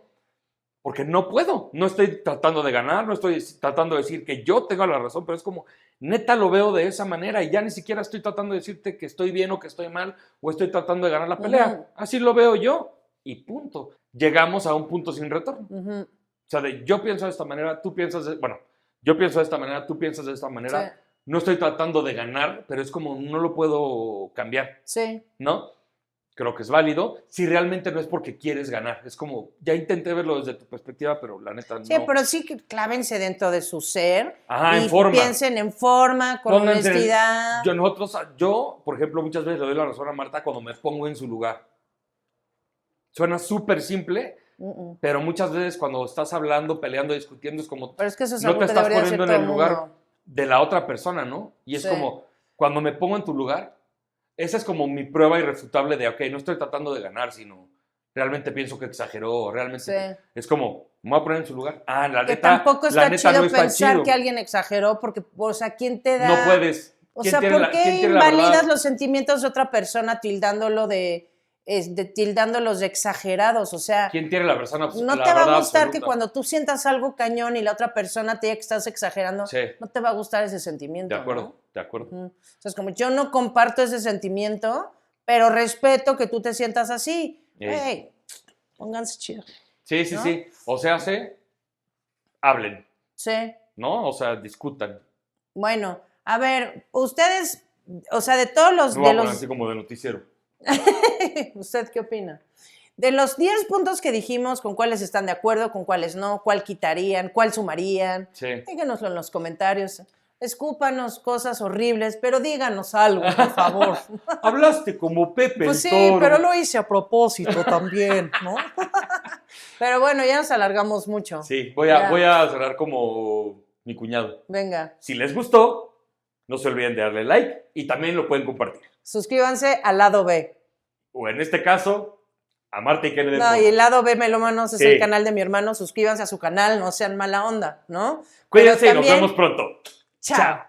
porque no puedo, no estoy tratando de ganar, no estoy tratando de decir que yo tengo la razón, pero es como, neta lo veo de esa manera y ya ni siquiera estoy tratando de decirte que estoy bien o que estoy mal, o estoy tratando de ganar la pelea, Ujú. así lo veo yo, y punto. Llegamos a un punto sin retorno. Ujú. O sea, yo pienso de esta manera, tú piensas yo pienso de esta manera, tú piensas de esta manera. Sí. No estoy tratando de ganar, pero es como no lo puedo cambiar, Sí. ¿no? Creo que es válido. Si realmente no es porque quieres ganar. Es como, ya intenté verlo desde tu perspectiva, pero la neta no. Sí, pero sí que clávense dentro de su ser. Ajá, y en forma. piensen en forma, con Pónganse en- honestidad. Yo, por ejemplo, muchas veces le doy la razón a Marta cuando me pongo en su lugar. Suena súper simple, Mm-mm. pero muchas veces cuando estás hablando, peleando, discutiendo, es como Pero es que eso es no algo te que estás debería hacer poniendo todo en el lugar mundo. de la otra persona, ¿no? Y es Sí. como, cuando me pongo en tu lugar, esa es como mi prueba irrefutable de, ok, no estoy tratando de ganar, sino realmente pienso que exageró, realmente Sí. es como, me voy a poner en su lugar. Ah, la Que neta, tampoco la está neta chido no está pensar chido. que alguien exageró, porque, o sea, ¿quién te da? No puedes. O ¿Quién sea, tiene ¿por la- qué quién tiene la invalidas verdad? los sentimientos de otra persona tildándolos de exagerados? O sea, ¿Quién tiene la persona, no la te va verdad a gustar que absoluta? cuando tú sientas algo cañón y la otra persona te diga que estás exagerando, Sí, no te va a gustar ese sentimiento, de acuerdo, ¿no? de acuerdo. Ujú. Entonces, como yo no comparto ese sentimiento, pero respeto que tú te sientas así. Ey. Hey, pónganse chido. Sí, sí, ¿No? sí. O sea, hablen, Sí. ¿no? O sea, discutan. Bueno, a ver, ustedes, o sea, de todos los, No voy de a poner los, así como de noticiero. ¿usted qué opina? De los 10 puntos que dijimos, ¿con cuáles están de acuerdo, con cuáles no? ¿Cuál quitarían? ¿Cuál sumarían? Sí. Díganoslo en los comentarios. Escúpanos cosas horribles, pero díganos algo, por favor. Hablaste como Pepe Pues el sí, Toro. pero lo hice a propósito también, ¿no? Pero bueno, ya nos alargamos mucho. Sí, voy Ya. a cerrar como mi cuñado. Venga, Si les gustó, no se olviden de darle like y también lo pueden compartir. suscríbanse al lado B. O en este caso, a Marta y Kennedy. No, y el lado B Melómanos es Sí. el canal de mi hermano. Suscríbanse a su canal, no sean mala onda, ¿no? Cuídense Pero y nos también- vemos pronto. Chao.